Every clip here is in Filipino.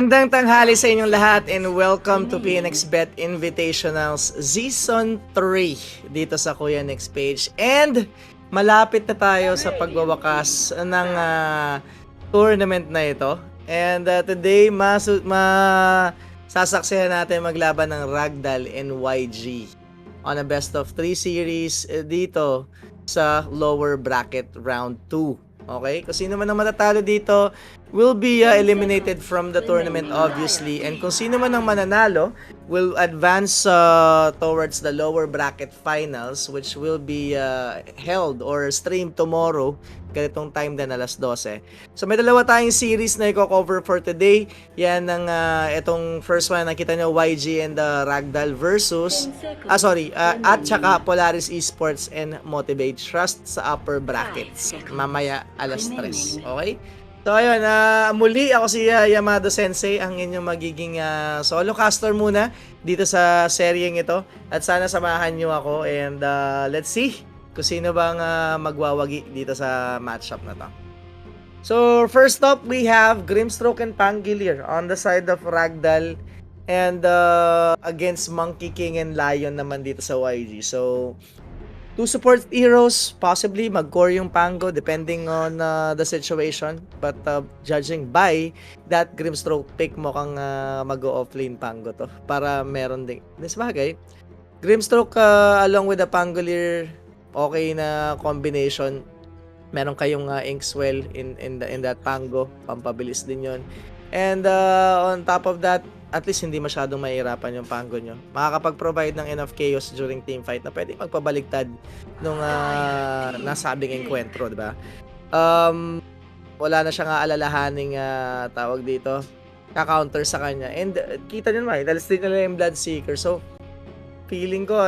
Magandang tanghali sa inyong lahat and welcome to PNXBET Invitationals Season 3 dito sa KuyaNic page. And malapit na tayo sa pagwawakas ng tournament na ito. And today, sasaksihan natin maglaban ng RagDoll and YG on a best of 3 series dito sa lower bracket round 2. Okay? Kung sino man ang matatalo dito will be eliminated from the tournament obviously, and kung sino man ang mananalo will advance towards the lower bracket finals, which will be held or streamed tomorrow ganitong time din, alas 12. So may dalawa tayong series na i-cover for today. Yan ang itong first one, nakita nyo, YG and RagDoll versus at saka Polaris Esports and Motivate Trust sa upper brackets mamaya alas 3. Okay? So ayun, muli ako si Yamado Sensei, ang inyong magiging solo caster muna dito sa seryeng ito, at sana samahan nyo ako and let's see kung sino bang magwawagi dito sa matchup na to. So first up, we have Grimstroke and Pangilier on the side of RagDoll and against Monkey King and Lion naman dito sa YG. So two support heroes, possibly mag-core yung Pango depending on the situation. But judging by that Grimstroke pick, mukhang mag-offlane Pango to. Para meron din. This bagay, Grimstroke along with the Pangolier, okay na combination. Meron kayong Inkswell in that Pango. Pampabilis din yon. And on top of that, at least hindi masyadong mahirapan yung Pango nyo. Makakapag-provide ng enough chaos during team fight na pwede magpabaligtad nung nasabing enkwentro, diba? Wala na siyang alalahaning tawag dito, ka-counter sa kanya. And kita nyo naman, dalas din nila yung Bloodseeker. So, feeling ko,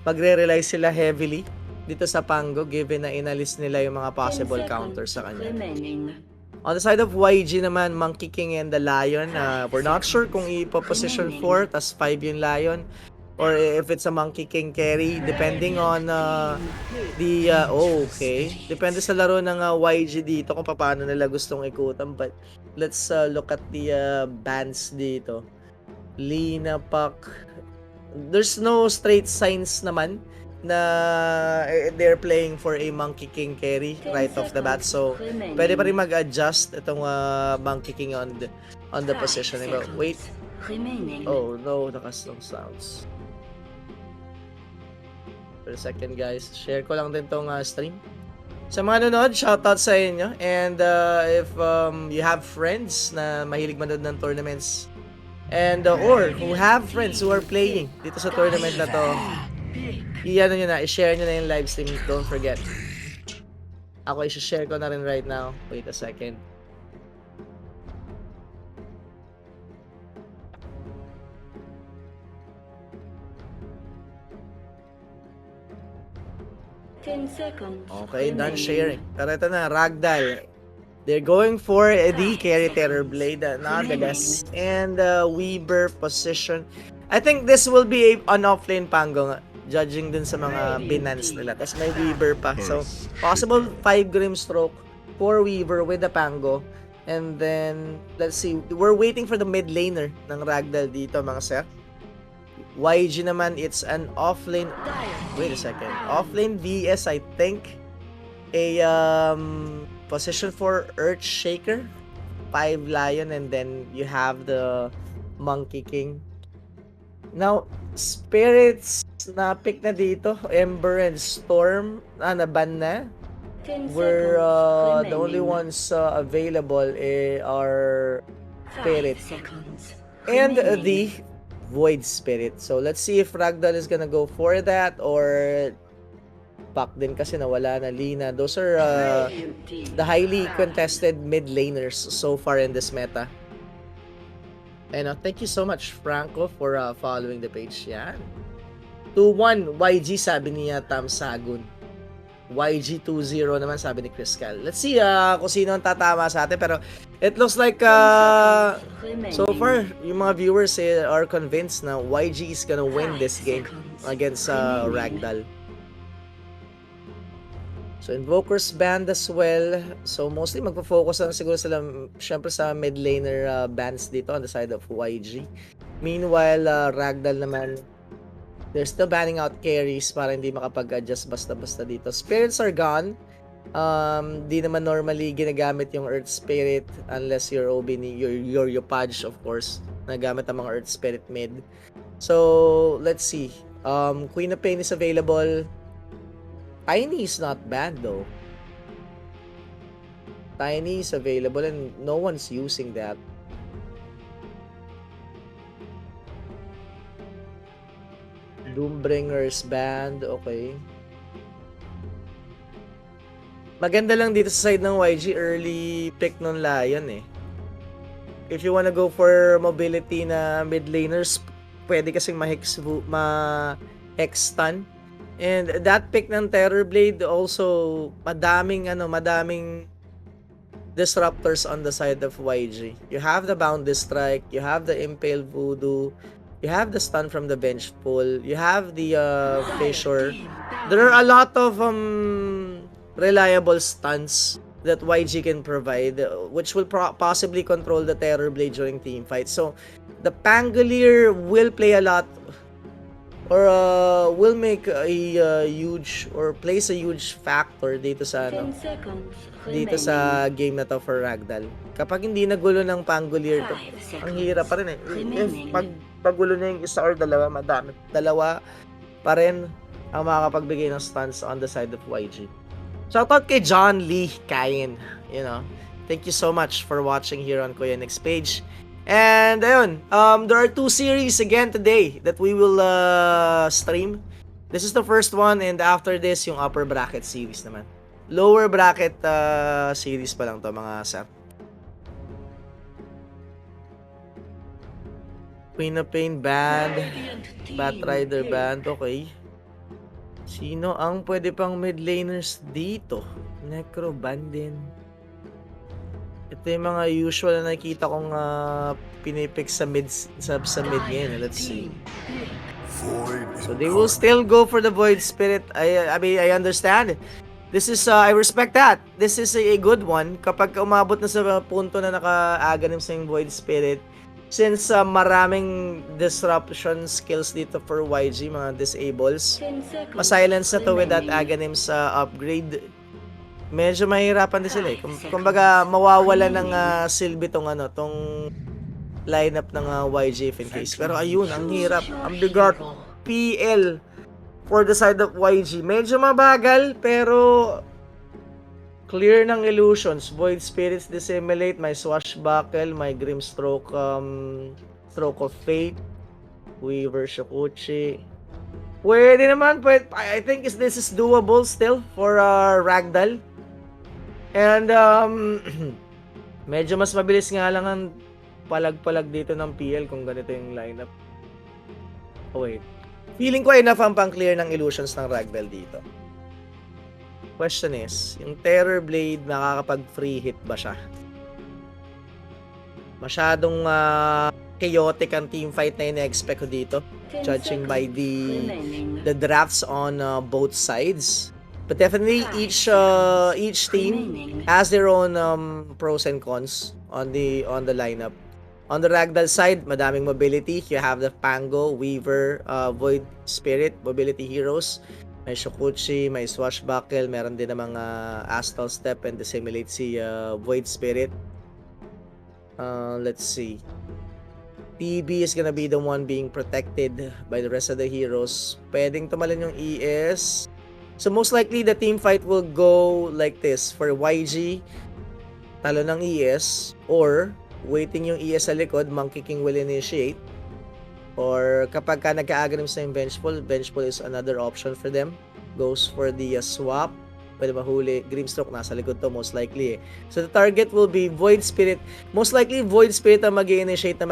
magre-rely sila heavily dito sa Pango given na inalis nila yung mga possible counters sa kanya. On the side of YG naman, Monkey King and the Lion, we're not sure kung ipo-position 4 tas 5 yung Lion or if it's a Monkey King carry depending on okay. Depende sa laro ng YG dito kung paano nila gustong ikutan, but let's look at the bans dito. Lina, Puck. There's no straight signs naman na they're playing for a Monkey King carry right off the bat, so pwede pa rin mag-adjust itong Monkey King on the positioning. But wait, oh no, the custom sounds. For a second guys, share ko lang din tong stream. Sa mga nanonood, shoutout sa inyo, and if you have friends na mahilig manood ng tournaments and or who have friends who are playing dito sa tournament na to, i-ano nyo na, i-share nyo na yung live stream. Don't forget. Ako i-share ko na rin right now. Wait a second. Okay, done sharing. Pero ito na, RagDoll. They're going for the carry Terror Blade, nonetheless. And Weaver position. I think this will be an offlane Pango nga, judging din sa mga binance nila. Tapos may Weaver pa. So, possible 5 Grimstroke, 4 Weaver with the Pango. And then, let's see. We're waiting for the mid laner ng RagDoll dito, mga sir. YG naman, it's an offlane. Wait a second. Offlane VS, I think. A position for Earthshaker, 5 Lion, and then you have the Monkey King. Now, Spirits na pick na dito, Ember and Storm naban na. We're the only ones available are Spirit and the Void Spirit. So let's see if RagDoll is gonna go for that or Pack din kasi nawala na Lina. Those are the highly contested mid laners so far in this meta. And thank you so much, Franco, for following the page. Yan. 2-1 YG sabi niya Tam Sagun. YG 2-0 naman sabi ni Chris Cal. Let's see kung sino ang tatama sa atin. Pero it looks like so far yung mga viewers are convinced na YG is gonna win this game against RagDoll. So, Invoker's banned as well. So, mostly magpo-focus lang siguro sila, syempre sa mid laner bans dito on the side of YG. Meanwhile, RagDoll naman, they're still banning out carries para hindi makapag-adjust basta-basta dito. Spirits are gone. Di naman normally ginagamit yung Earth Spirit unless you're OB ni your Yopaj, of course. Nagamit ang mga Earth Spirit mid. So, let's see. Queen of Pain is available. Tiny is not bad though. Tiny is available and no one's using that. Doombringer's banned. Okay. Maganda lang dito sa side ng YG, early pick nun Lion eh. If you wanna go for mobility na mid laners, pwede kasing ma-hex stun. And that pick ng Terrorblade also madaming disruptors on the side of YG. You have the Boundless Strike, you have the Impale Voodoo, you have the stun from the Vengeful, you have the Fissure. There are a lot of reliable stuns that YG can provide, which will possibly control the Terrorblade during team fights. So the Pangolier will play a lot, or will make a huge, or plays a huge factor dito sa game na to for RagDoll. Kapag hindi nagulo ng Pangolier, ang hirap pa rin eh. If pagulo na yung isa or dalawa pa rin ang makakapagbigay ng stuns on the side of YG. Shoutout kay John Lee Kain. Thank you so much for watching here on KuyaNic's page. And ayun, there are 2 series again today that we will stream. This is the first one, and after this, yung upper bracket series naman. Lower bracket series pa lang to mga sir. Queen of Pain banned. Batrider banned. Okay. Sino ang pwede pang mid laners dito? Necro banned din. Ito yung mga usual na nakikita kong pinipick sa mid ngayon. Let's see. So they will still go for the Void Spirit. I mean, I understand. This is, I respect that. This is a good one. Kapag umabot na sa punto na naka-aganim sa yung Void Spirit, since maraming disruption skills dito for YG, mga disables, ma-silence na to with that Aghanim's upgrade. Medyo mahirapan din sila eh. Kumbaga, mawawala ng silbi tong lineup ng YG if in case. Pero ayun, ang hirap. Ang bigat. PL for the side of YG. Medyo mabagal, pero clear ng illusions. Void Spirits Dissimulate, may Swashbuckle, may Grimstroke, Stroke of Fate, Weaver Shokuchi. Pwede naman, I think this is doable still for RagDoll. And medyo mas mabilis nga lang ang palag-palag dito ng PL kung ganito yung lineup. Oh wait. Feeling ko enough ang pang-clear ng illusions ng RagDoll dito. Question is, yung Terrorblade makakapag-free hit ba siya? Masyadong chaotic ang teamfight na ina-expect ko dito, judging by the drafts on both sides. But definitely each team has their own pros and cons on the lineup. On the RagDoll side, madaming mobility. You have the Pango, Weaver, Void Spirit, mobility heroes. May Shokuchi, may Swashbuckle, meron din namang Astral Step and Dissimulate si Void Spirit. Let's see. TB is gonna be the one being protected by the rest of the heroes. Pwedeng tumalon yung ES. So most likely the team fight will go like this. For YG, talo ng ES, or waiting yung ES sa likod, Monkey King will initiate. Or kapag ka nagka-aganim sa yung Vengeful is another option for them. Goes for the swap. Pwede mahuli. Grimstroke nasa likod to most likely eh. So the target will be Void Spirit. Most likely Void Spirit ang mag-initiate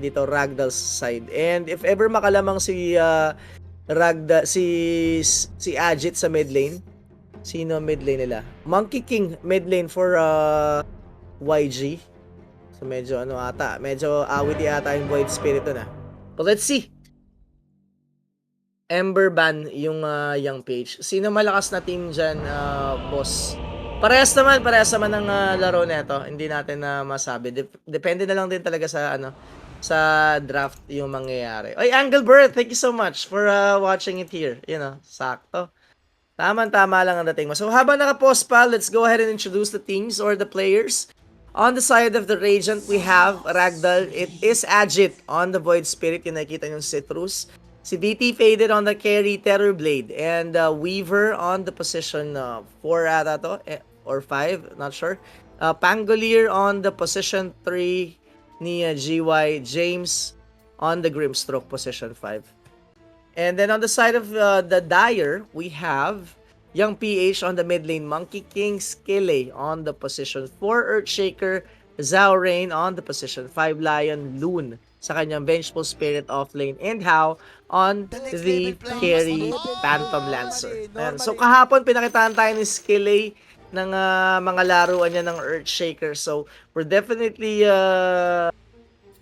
dito, RagDoll's side. And if ever makalamang si si Ajit sa mid lane. Sino mid lane nila? Monkey King mid lane for YG. So medyo medyo awit ata yung Void Spirit na. But let's see. Ember ban yung young page. Sino malakas na team dyan, boss? Parehas naman ng laro nito. Hindi natin na masabi. Depende na lang din talaga sa sa draft yung mangyayari. Oy, Anglebert, thank you so much for watching it here. Sakto. Tama lang ang dating mo. So habang naka-pause pa, let's go ahead and introduce the teams or the players. On the side of the Radiant, we have RagDoll. It is Agit on the Void Spirit. Yung nakikita yung Citrus. Si BT Faded on the carry, Terrorblade. And Weaver on the position 4 ata to, or 5, not sure. Pangolier on the position 3 ni GY. James on the Grimstroke position 5. And then on the side of the Dire, we have Young PH on the mid lane, Monkey King, Skille on the position 4, Earthshaker, Zhao Rain on the position 5, Lion, Loon sa kanyang Vengeful Spirit off lane, and How on the carry, Phantom Lancer. Ayan. So kahapon pinakitaan tayo ni Skille ng mga laruan niya ng Earthshaker. So we're definitely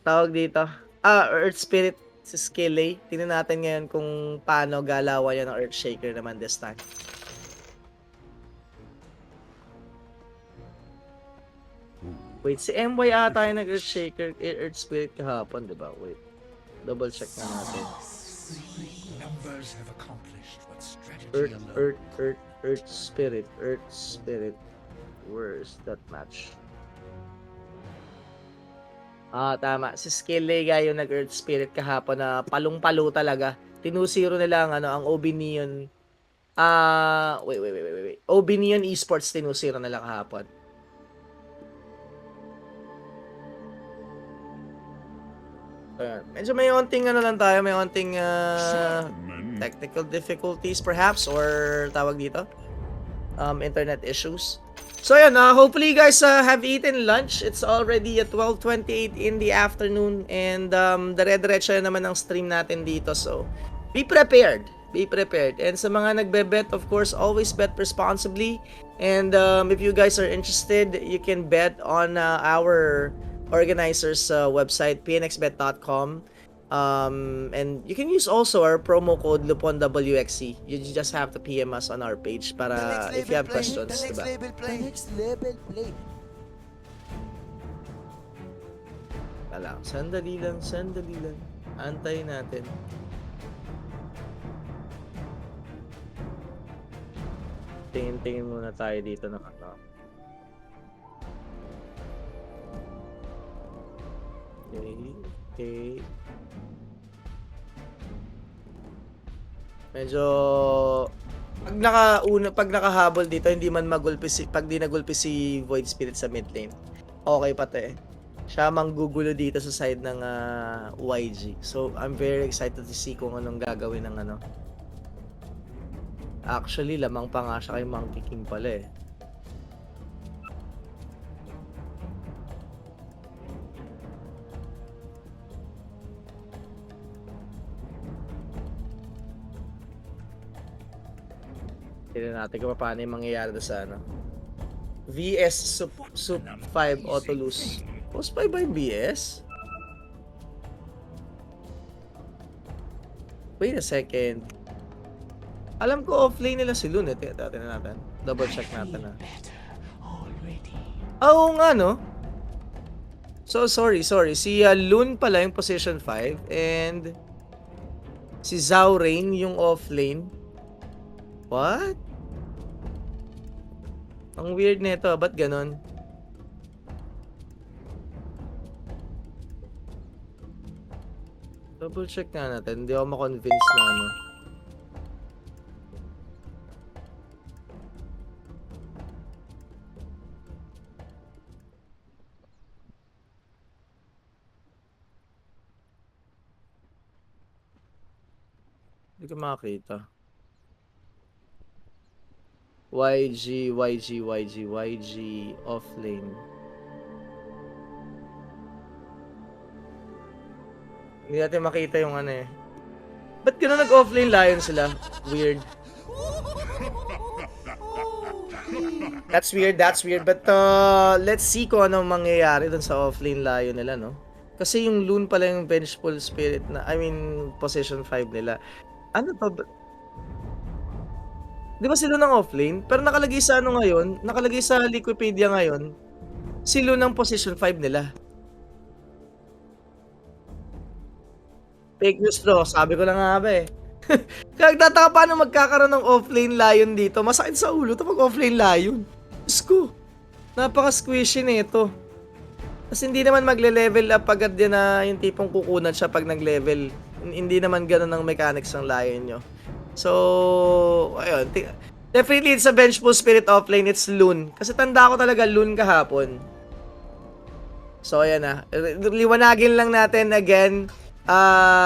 tawag dito, Earth Spirit si Skille. Tingnan natin ngayon kung paano galawan niya ng Earthshaker naman this time. Wait, si MY ata yung nag-Earthshaker, Earth Spirit kahapon, di ba? Wait, double check na natin. Earth Spirit. Where's that match? Tama. Si Skille yung nag-Earth Spirit kahapon na palong-palo talaga. Tinusiro nila ang OB Neon. Wait. OB Neon Esports tinusiro nila kahapon. Medyo may onting lang tayo, may onting technical difficulties perhaps, or tawag dito, internet issues. So yun, hopefully you guys have eaten lunch. It's already at 12:28 in the afternoon, and dire-diretso naman ang stream natin dito. So be prepared. And sa mga nagbe-bet, of course, always bet responsibly. And if you guys are interested, you can bet on our organizers website, PNXBET.com. And you can use also our promo code Lupon WXC. You just have to PM us on our page para if you have questions, diba? Next level play. Sandali lang. Antayin natin. Tingin muna tayo dito ng Okay. Medyo pag nakahabol dito, hindi man magulpi pag di nagulpi si Void Spirit sa mid lane. Okay pa 'to eh. Siya manggugulo dito sa side ng YG. So I'm very excited to see kung anong gagawin ng Actually, lamang pa nga siya kay Monkey King pala eh. Tignan natin kung paano yung mangyayari sa VS Sup 5 auto lose. Post 5 ba yung VS? Wait a second. Alam ko offlane nila si Loon eh. Tingnan natin. Double check natin Oo nga no. So sorry. Si Loon pala yung position 5 and si Zhao Rain yung offlane. What? Ang weird nito, ba't ganon? Double check nga natin, hindi ako ma-convince na Hindi ko makakita. YG offlane. Hindi natin makita yung eh. Ba't gano'n nag-offlane Lion sila? Weird. That's weird. But let's see kung anong mangyayari dun sa offlane Lion nila, no? Kasi yung Loon pala yung Vengeful Spirit na, position 5 nila. Ano pa ba? Di ba sila ng offlane? Pero nakalagay sa ano ngayon, nakalagay sa Wikipedia ngayon, sila ng position 5 nila. Fake news bro, sabi ko na nga ba eh. Kaya nagtataka paano magkakaroon ng offlane Lion dito. Masakit sa ulo to pag offlane Lion. Diyos ko, napaka-squishy nito. Kasi hindi naman magle-level up agad yan na yung tipong kukunan siya pag nag-level. Hindi naman ganun ang mechanics ng Lion nyo. So, ayun. Definitely it's a benchful spirit offlane. It's Loon. Kasi tanda ko talaga Loon kahapon. So, ayan na. Liwanagin lang natin again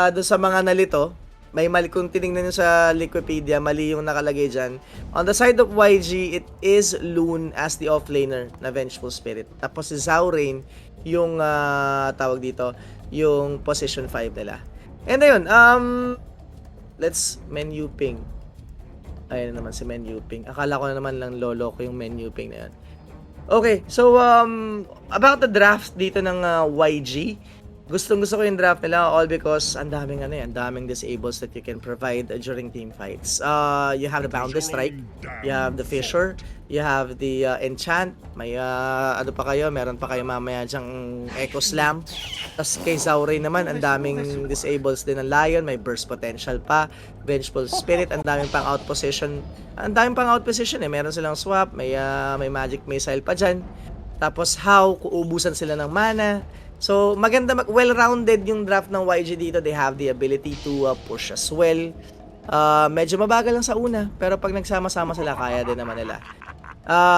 doon sa mga nalito. May mali, kung tinignan nyo sa Wikipedia, mali yung nakalagay dyan. On the side of YG, it is Loon as the offlaner na Vengeful Spirit. Tapos si Zaurain, yung tawag dito, yung position 5 nila. And ayun, let's menu ping. Ayun naman si menu ping. Akala ko na naman lang lolo ko yung menu ping na yan. Okay, so about the draft dito ng YG, gustong-gusto ko yung draft nila all because ang daming ang daming disables that you can provide during team fights. You have the Boundless Strike, you have the Fissure, you have the Enchant, may ano pa kayo, meron pa kayo mamaya dyang Echo Slam. Tapos kay Zaurain naman, ang daming disables din ng Lion, may Burst Potential pa, Vengeful Spirit, ang daming pang out position. Ang daming pang out position eh, meron silang swap, may Magic Missile pa dyan. Tapos how, kuubusan sila ng mana. So, maganda, well-rounded yung draft ng YG dito. They have the ability to push as well. Medyo mabagal lang sa una, pero pag nagsama-sama sila, kaya din naman nila.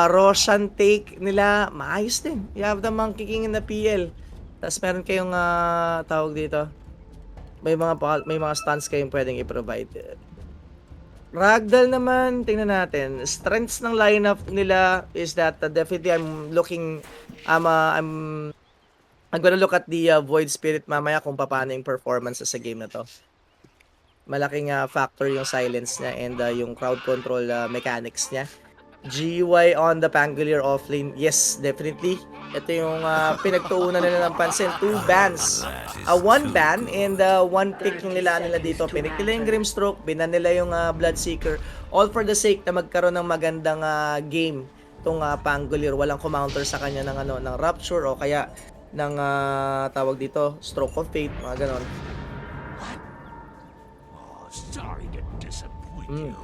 Roshan take nila, maayos din. You have the Monkey King in the PL. Tapos meron kayong tawag dito. May mga stunts kayong pwedeng i-provide. RagDoll naman, tingnan natin. Strengths ng lineup nila is that definitely I'm gonna look at the Void Spirit mamaya kung paano yung performance sa game na to. Malaking factor yung silence niya and yung crowd control mechanics niya. GY on the Pangolier offlane, yes, definitely. Ito yung pinagtuunan nila ng pansin. 2 bans. 1 ban and 1 pick yung nila dito. Pinik nila yung Grimstroke, binan nila yung Bloodseeker. All for the sake na magkaroon ng magandang game itong Pangolier. Walang kumounter sa kanya ng Rapture o kaya ng tawag dito, Stroke of Fate, mga ganon. Sorry to disappoint you.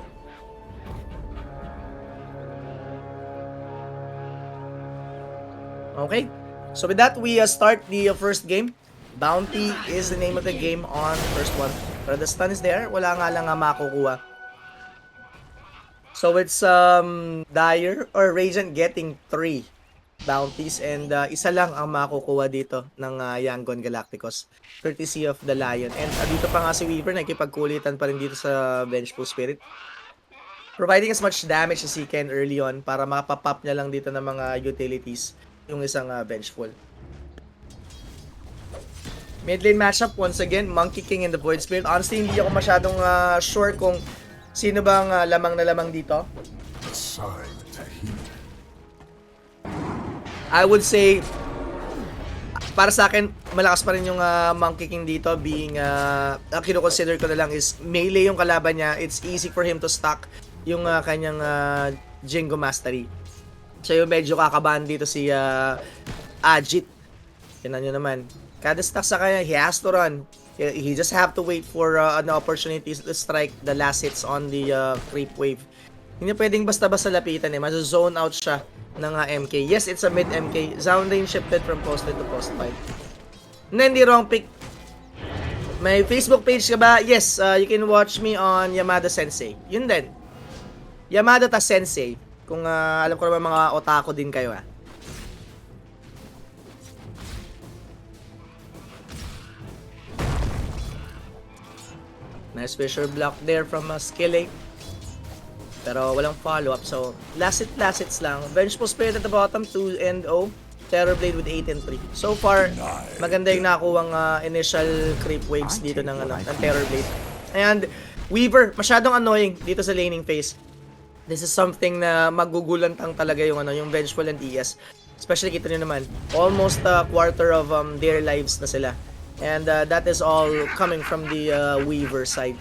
Okay, so with that, we start the first game. Bounty is the name of the game on first one. Pero the stun is there, wala nga lang makukuha. So it's Dire or Radiant getting 3 bounties and isa lang ang makukuha dito ng Yangon Galacticos, courtesy of the Lion. And dito pa nga si Weaver, nakipagkulitan pa rin dito sa Vengeful Spirit, providing as much damage as he can early on para makapapop niya lang dito ng mga utilities yung isang Vengeful. Mid lane matchup once again, Monkey King and the Void Spirit. Honestly, hindi ako masyadong sure kung sino bang lamang na lamang dito. I would say, para sa akin, malakas pa rin yung Monkey King dito, being, ang kino-consider ko na lang is melee yung kalaban niya. It's easy for him to stack yung kanyang Jingo Mastery. So yung medyo kakabahan dito si Ajit. Tignan nyo naman. Kada stack sa kanya, he has to run. He just have to wait for an opportunity to strike the last hits on the creep wave. Hindi pwedeng basta-basta lapitan eh. Mazo-zone out siya ng MK. Yes, it's a mid MK. Zaunrain shifted from post to post 5. Hindi wrong pick. May Facebook page ka ba? Yes, you can watch me on Yamada Sensei. Yun din. Yamada ta Sensei. Kung alam ko naman mga otaku din kayo Nice Fisher block there from Skillet. Pero walang follow-up. So, last hits lang. Vengeful Spirit at the bottom, 2-0. Terrorblade with 8 and 3. So far, maganda yung nakuwang initial creep waves dito ng Terrorblade. And Weaver, masyadong annoying dito sa laning phase. This is something na magugulantang talaga yung yung Vengeful and ES. Especially kita nyo naman, almost a quarter of their lives na sila. And that is all coming from the Weaver side.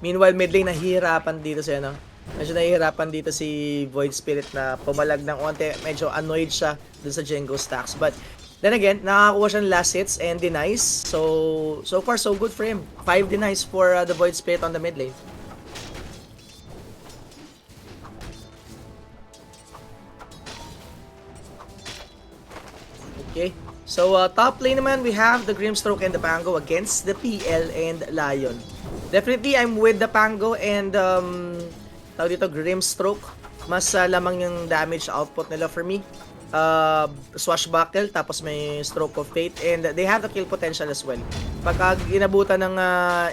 Meanwhile, mid lane nahihirapan dito si ano. Medyo nahihirapan dito si Void Spirit na pumalag ng onte. Medyo annoyed siya dun sa Django stacks. But then again, nakakuha siya ng last hits and denies. So far so good for him. 5 denies for the Void Spirit on the mid lane. Okay. So, top lane naman, we have the Grimstroke and the Pango against the PL and Lion. Definitely, I'm with the Pango and, tawag dito, Grimstroke. Mas lamang yung damage output nila for me. Swashbuckle, tapos may Stroke of Fate, and they have the kill potential as well. Pagka inabutan ng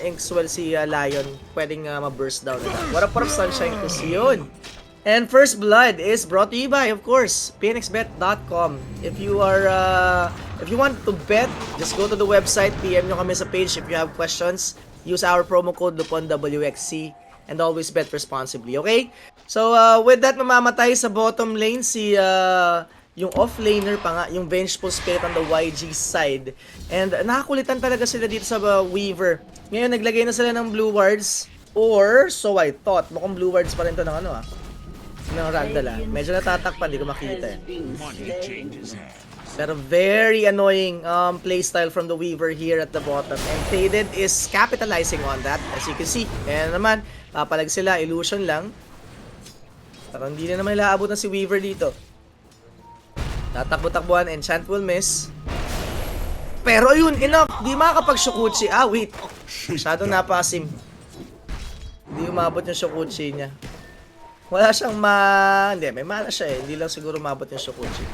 Inkswell si Lion, pwedeng ma-burst down nila. What up, Sunshine? Kasi yun. And First Blood is brought to you by, of course, PNXBET.com. If you want to bet, just go to the website, PM nyo kami sa page if you have questions. Use our promo code Lupon WXC and always bet responsibly, okay? So, with that, mamamatay sa bottom lane si yung off-laner pa nga, yung Vengeful Spirit on the YG side. And nakakulitan talaga sila dito sa Weaver. Ngayon, naglagay na sila ng blue wards. Or, so I thought, mukhang blue wards pa rin to ng ano ng RagDoll. Medyo natatakpan, di ko makita eh. Pero very annoying playstyle from the Weaver here at the bottom. And Faded is capitalizing on that, as you can see. Kaya naman, papalag sila, illusion lang. Pero hindi na naman ilaabot na si Weaver dito. Tatakbo-takbuhan, enchant will miss. Pero ayun, enough. Di makakapag-Shukuchi. Wait. Masyadong napasim. Hindi umabot yung Shukuchi niya. Wala siyang Hindi, may mana siya eh. Hindi lang siguro umabot yung Shukuchi.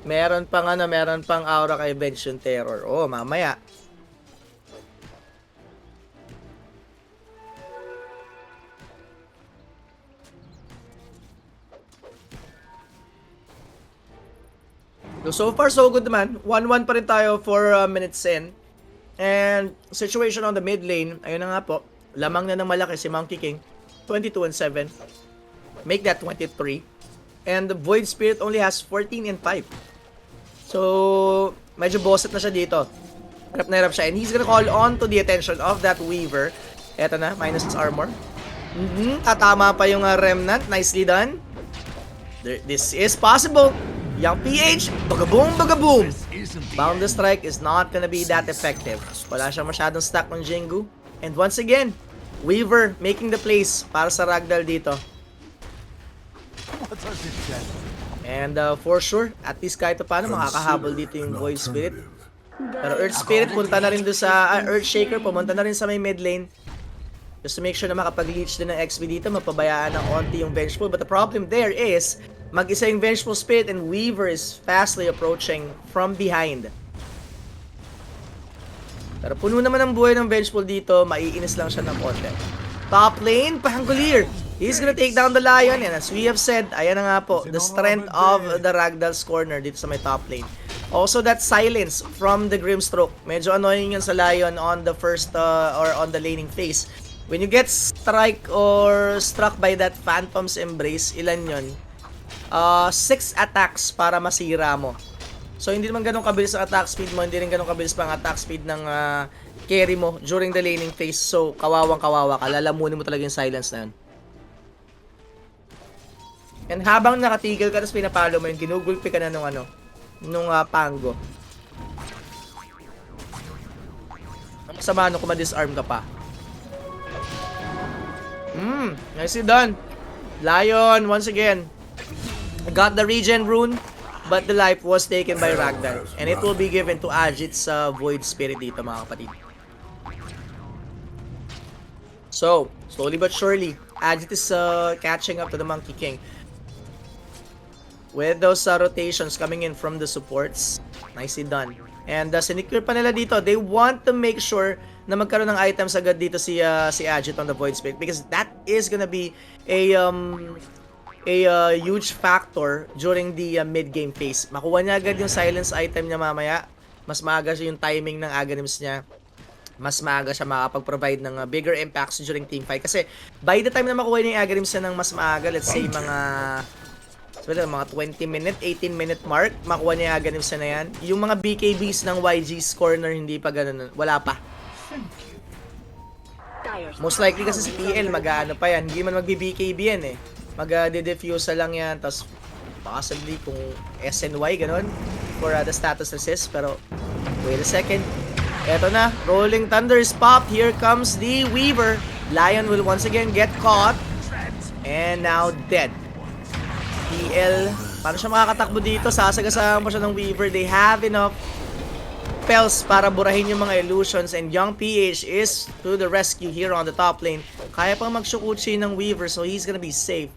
Meron pang aura kay Bench yung Terror. Oh, mamaya. So far, so good naman. 1-1 pa rin tayo for minutes in. And situation on the mid lane, ayun na nga po. Lamang na ng malaki si Monkey King. 22-7. Make that 23. And the Void Spirit only has 14-5. So, medyo bosset na siya dito. Harap na harap siya. And he's gonna call on to the attention of that Weaver. Eto na, minus his armor. Tatama pa yung Remnant. Nicely done. This is possible. Young PH, bagaboom, bagaboom. Bound the strike is not gonna be that effective. Wala siyang masyadong stack ng Jingu. And once again, Weaver making the plays para sa RagDoll dito. And for sure, at least kahit paano makakahabol dito yung Void Spirit. Pero Earth Spirit punta na rin doon sa Earthshaker, pumunta na rin sa may mid lane. Just to make sure na makapag-leech din ng XP dito, mapabayaan ng onti yung Vengeful. But the problem there is, mag-isa yung Vengeful Spirit and Weaver is fastly approaching from behind. Pero puno naman ang buhay ng Vengeful dito, maiinis lang siya ng konti. Top lane, Pangolier. He's gonna take down the Lion, and as we have said, ayan na nga po, the strength of the RagDoll's corner dito sa may top lane. Also that silence from the Grimstroke. Medyo annoying yun sa Lion on the first or on the laning phase. When you get strike or struck by that Phantom's Embrace, ilan yun? 6 attacks para masira mo. So hindi naman ganun kabilis ang attack speed mo, hindi rin ganun kabilis pa ang attack speed ng carry mo during the laning phase. So kawawang kawawa ka, lalamunin mo talaga yung silence na yun. And habang nakatigil ka, tapos pinapalo mo yun, ginugulpi ka na nung Pango. Ang masama kung ma-disarm ka pa. Nicely done. Lion, once again, got the regen rune, but the life was taken by RagDoll. And it will be given to Ajit's Void Spirit dito, mga kapatid. So, slowly but surely, Ajit is catching up to the Monkey King. With those rotations coming in from the supports, nicely done. And sinicure pa nila dito. They want to make sure na magkaroon ng items agad dito si Ajit on the Void Spirit, because that is gonna be a huge factor during the mid-game phase. Makuha niya agad yung silence item niya mamaya. Mas maaga siya yung timing ng agonims niya. Mas maaga siya makapag-provide ng bigger impacts during team fight. Kasi by the time na makuha niya yung agonims niya ng mas maaga, let's say mga 20-minute, 18-minute mark, makuha niya yung agonims na yan. Yung mga BKBs ng YG's corner, hindi pa ganun. Wala pa. Most likely kasi si PL mag-ano pa yan, hindi man magbi-BKB yan eh. Mag-de-diffuse lang yan, tapos possibly kung SNY ganon for the status resist. Pero wait a second, eto na, Rolling Thunder is popped. Here comes the Weaver. Lion will once again get caught and now dead. PL, paano siya makakatakbo dito? Sasagasaan mo siya ng Weaver. They have enough spells para burahin yung mga illusions, and Young PH is to the rescue here on the top lane. Kaya pang mag-Shukuchi ng Weaver, so he's gonna be safe.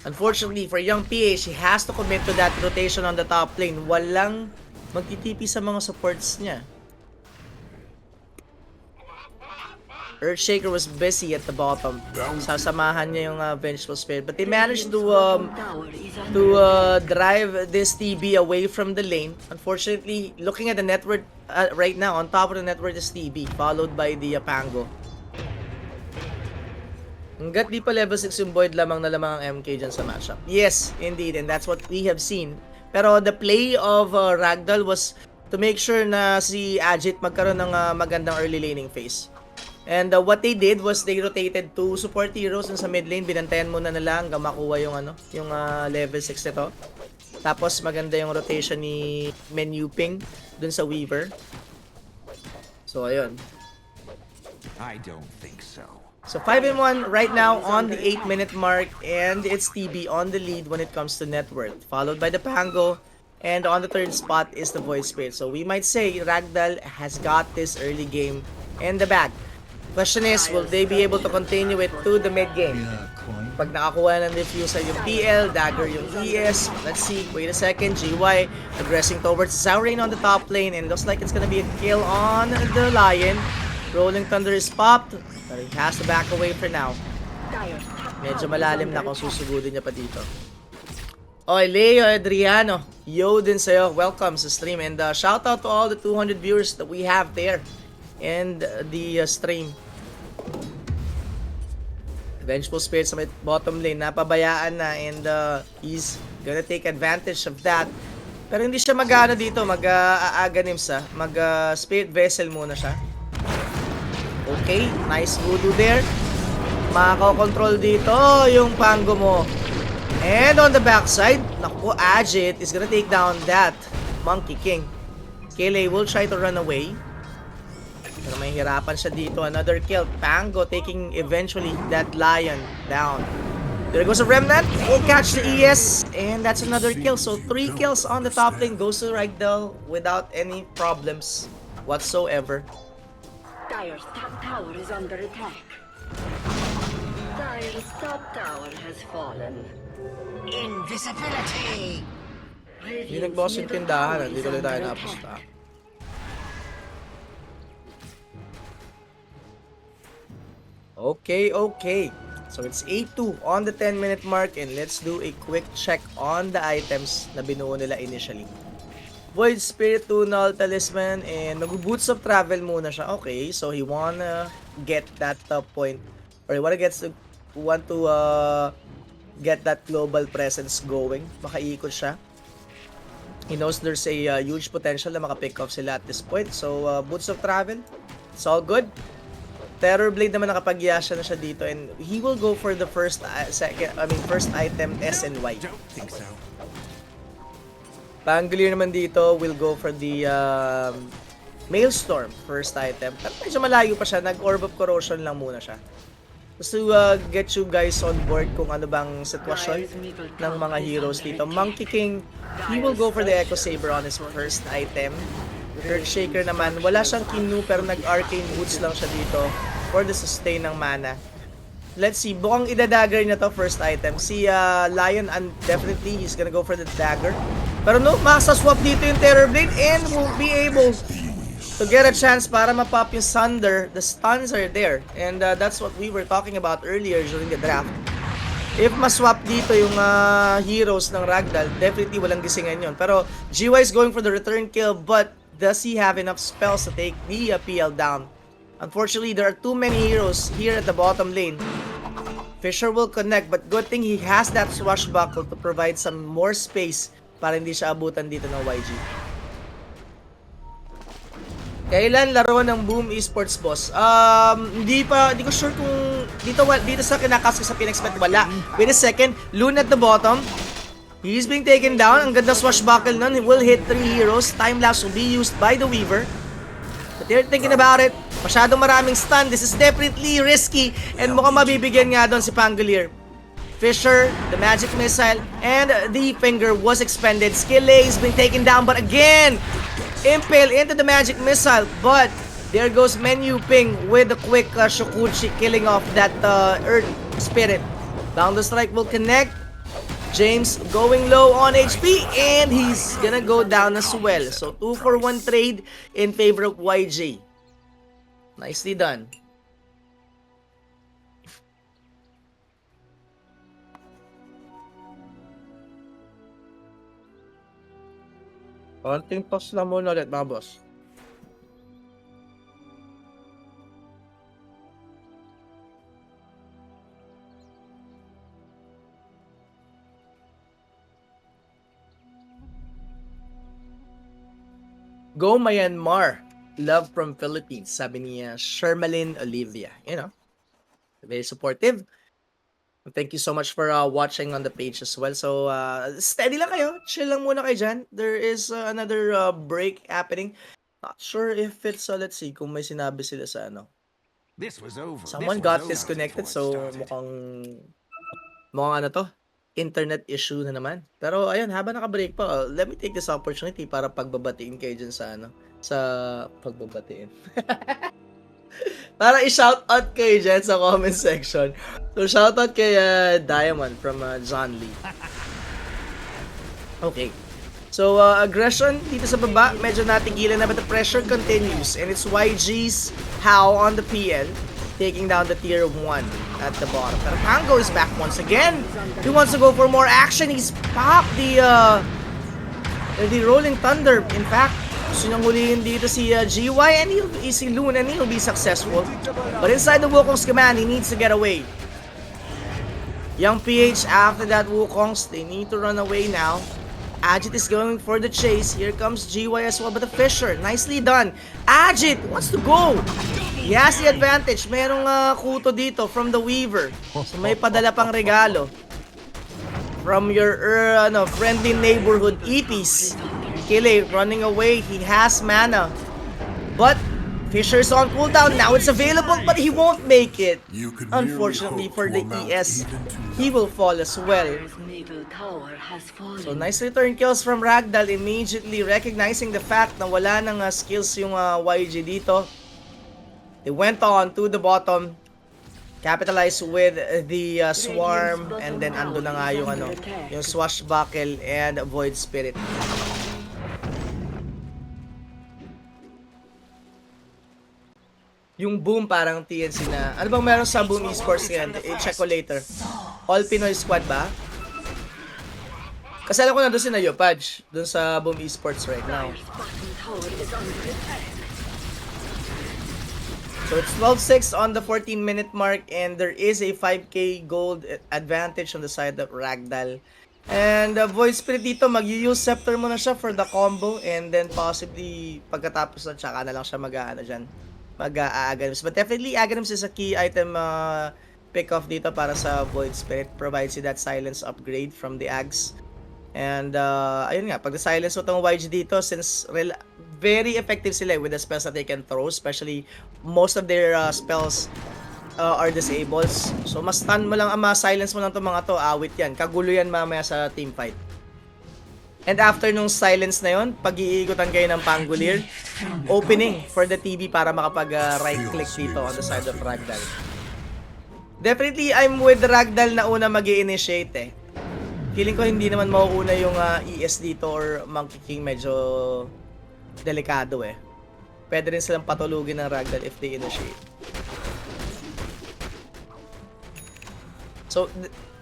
Unfortunately for Young PH, he has to commit to that rotation on the top lane. Walang magtitipi sa mga supports niya. Earthshaker was busy at the bottom. Sasamahan niya yung Vengeful Spirit. But they managed to drive this TB away from the lane. Unfortunately, looking at the network right now, on top of the network is TB, followed by the Pango. Hanggat di pa level 6 yung Void, lamang na lamang ang MK dyan sa matchup. Yes, indeed, and that's what we have seen. Pero the play of RagDoll was to make sure na si Ajit magkaroon ng magandang early laning phase. And what they did was they rotated two support heroes sa mid lane. Binantayan muna nila hanggang makuha yung level 6 nito. Tapos maganda yung rotation ni Menuping dun sa Weaver. So ayun. I don't think so. So 5-1 right now on the 8-minute mark, and it's TB on the lead when it comes to net worth, followed by the Pango, and on the third spot is the Void Spirit. So we might say RagDoll has got this early game in the bag. Question is, will they be able to continue it to the mid game? Pag nakakuha ng diffuser yung PL, dagger yung ES, let's see, wait a second, GY aggressing towards Zaurain on the top lane, and looks like it's gonna be a kill on the Lion. Rolling Thunder is popped, but he has to back away for now. Medyo malalim na kung susugudin niya pa dito. Oy, Leo Adriano, yo din sa'yo, welcome sa stream, and shout out to all the 200 viewers that we have there and the stream. Vengeful Spirit sa may bottom lane, napabayaan na, and he's gonna take advantage of that. Pero hindi siya mag-ano dito, mag-aaganimsa, mag-Spirit Vessel muna siya. Okay, nice voodoo there. Makakontrol dito yung Pango mo. And on the backside, naku, Ajit is gonna take down that Monkey King. Kele will try to run away. Pero may hirapan siya dito. Another kill. Pango taking eventually that Lion down. There goes a Remnant. Will catch the ES. And that's another kill. So 3 kills on the top lane. Goes to RagDoll without any problems whatsoever. Dire's top tower is under attack. Dire's top tower has fallen. Invisibility! Hindi nag-boss yung tindahan. Hindi tuloy tayo napusta. Okay. So it's 8-2 on the 10-minute mark, and let's do a quick check on the items na binuo nila initially. Void Spirit, Tunnel, Talisman, and mag-Boots of Travel muna siya. Okay, so he wanna get that point, or he want to get that global presence going. Makaikot siya. He knows there's a huge potential na maka-pick off sila at this point. So Boots of Travel, it's all good. Terror Blade naman nakapagyasya na siya dito, and he will go for the first item SNY. Don't think so. Pangolier naman dito will go for the Maelstrom first item. Pero medyo malayo pa siya, nag-Orb of Corrosion lang muna siya. Just to get you guys on board kung ano bang sitwasyon ng mga heroes dito. Monkey King, he will go for the Echo Saber on his first item. Earthshaker naman, wala siyang Kinu pero nag-Arcane Boots lang siya dito for the sustain ng mana. Let's see, bukang idadagger niya to first item. Si Lion, and definitely he's gonna go for the dagger. Pero no, makasaswap dito yung Terror Blade and will be able to get a chance para mapop yung Sunder. The stuns are there, and that's what we were talking about earlier during the draft. If maswap dito yung heroes ng RagDoll, definitely walang gisingan yun. Pero GY is going for the return kill, but does he have enough spells to take the PL down? Unfortunately, there are too many heroes here at the bottom lane. Fisher will connect, but good thing he has that swashbuckle to provide some more space para hindi siya abutan dito ng YG. Kailan laro ng Boom Esports, boss? Hindi ko sure kung dito sa kinakast ko sa PNXBET wala. Wait a second, Loon at the bottom. He's being taken down. Ang ganda swashbuckle nun. He will hit 3 heroes. Time lapse will be used by the Weaver. But they're thinking about it. Masyadong maraming stun. This is definitely risky. And mukhang mabibigyan nga doon si Pangolier. Fisher, the magic missile, and the finger was expended. Skillay is being taken down, but again, impale into the magic missile. But there goes Menu Ping with the quick Shokuchi, killing off that Earth Spirit. Down the strike will connect. James going low on HP, and he's gonna go down as well. So 2-for-1 trade in favor of YG. Nicely done. Konting pause lang muna ulit, mga boss. Go Myanmar. Love from Philippines. Sabi niya, Shermalyn Olivia. You know, very supportive. Thank you so much for watching on the page as well. So, steady lang kayo. Chill lang muna kayo dyan. There is another break happening. Not sure if it's, let's see, kung may sinabi sila sa ano. This was over. Someone got disconnected, so mukhang ano to? Internet issue na naman. Pero, ayun, habang naka-break pa, let me take this opportunity para pagbabatiin kayo dyan sa ano. Sa pagbabatiin. Para i-shoutout kayo dyan sa comment section. So, shoutout kay Diamond from John Lee. Okay. So, aggression dito sa baba, medyo natigilan na, but the pressure continues. And it's YG's How on the PL, taking down the tier 1 at the bottom. Pero Tango is back once again. He wants to go for more action. He's popped the Rolling Thunder. In fact, gusto niyang hulihin dito si GY and si Loon and he'll be successful. But inside the Wukong's command, he needs to get away. Young PH after that Wukong's, they need to run away now. Ajit is going for the chase. Here comes GY as well, but the Fisher, nicely done. Ajit wants to go. He has the advantage. Merong kuto dito from the Weaver. So may padala pang regalo from your friendly neighborhood EPs. Kille running away. He has mana. But Fisher's on cooldown. Now it's available, but he won't make it. Unfortunately for the ES, he will fall as well. So nice return kills from RagDoll, immediately recognizing the fact na wala nang skills yung YG dito. They went on to the bottom, capitalized with the swarm, and then ando na nga yung yung swashbuckle and void spirit. Yung Boom parang TNC na. Ano bang meron sa Boom Esports ngayon? I-check ko later. All Pinoy squad ba? Kasi alam ko na doon si Nayo, Pudge. Doon sa Boom Esports right now. So it's 12-6 on the 14-minute mark, and there is a 5k gold advantage on the side of RagDoll. And Void Spirit dito, mag-use Scepter mo na siya for the combo, and then possibly pagkatapos na tsaka na lang siya mag-aano dyan. Mag-Aghanim's. But definitely, Aghanim's is a key item pick-off dito para sa Void Spirit. Provides you that silence upgrade from the Ags. And, ayun nga, pag the-silence mo itong YG dito, since very effective sila with the spells that they can throw, especially most of their spells are disabled. So, mas stun mo lang, ma-silence mo lang itong mga to, awit yan. Kagulo yan mamaya sa teamfight. And after nung silence na yon, pag-iikutan kayo ng Pangolier, opening for the TV para makapag right-click dito on the side of RagDoll. Definitely, I'm with RagDoll na una mag-i-initiate eh. Feeling ko hindi naman mauuna yung ES dito or Monkey King, medyo delikado eh. Pwede rin silang patulugin ng RagDoll if they initiate. So,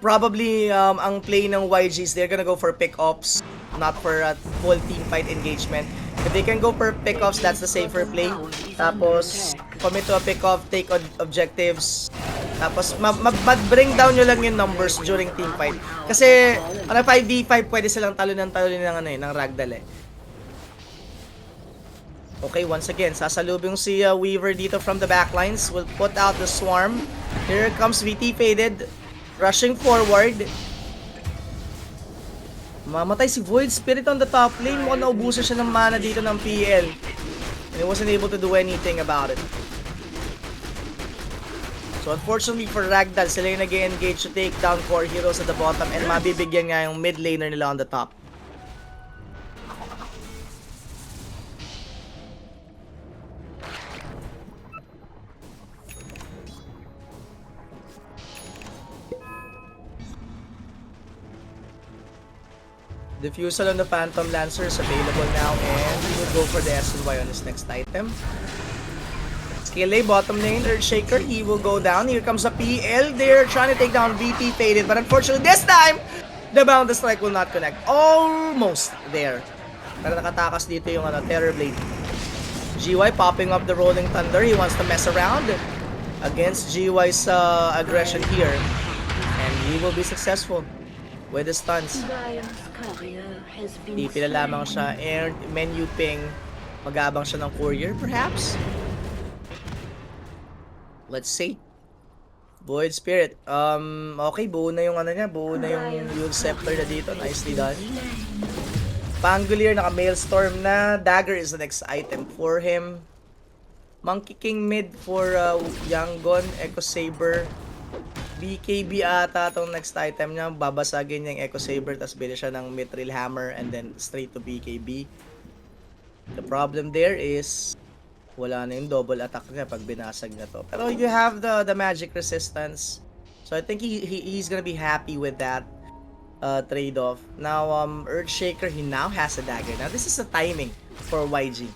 probably ang play ng YGs, they're gonna go for pick-offs, not for a full team fight engagement. If they can go for pick-offs, that's the safer play. Tapos, commit to a pick-off, take objectives. Tapos, bring down nyo lang yung numbers during team fight. Kasi, 5v5, pwede silang talo ng ng RagDoll eh. Okay, once again, sasalubong si Weaver dito from the backlines. Will put out the swarm. Here comes VT Faded. Rushing forward. Mamatay si Void Spirit on the top lane. Mukhang naubusan siya ng mana dito ng PL. And he wasn't able to do anything about it. So unfortunately for RagDoll, sila yung nag-engage to take down 4 heroes at the bottom and mabibigyan nga yung mid laner nila on the top. Diffusal on the Phantom Lancer is available now, and he will go for the SNY on his next item. Skille, bottom lane, Earthshaker, he will go down. Here comes a PL. They're trying to take down VT Faded, but unfortunately this time, the Bound the Strike will not connect. Almost there. Pero nakatakas dito yung Terror Blade. GY popping up the Rolling Thunder. He wants to mess around against GY's aggression here. And he will be successful with the stuns. Ipila lamang siya, and menu ping, mag-aabang siya ng courier perhaps? Let's see. Void Spirit, okay, buo na yung niya, buo na yung scepter na dito, nicely done. Pangolier, naka Maelstrom na, Dagger is the next item for him. Monkey King mid for Yangon, Echo Saber. BKB ata itong next item niya. Babasagin niya yung Echo Saber, tapos bili siya ng Mithril Hammer and then straight to BKB. The problem there is wala na yung double attack niya pag binasag na to. Pero you have the magic resistance. So I think he's gonna be happy with that trade-off. Now, Earthshaker, he now has a dagger. Now, this is the timing for YG.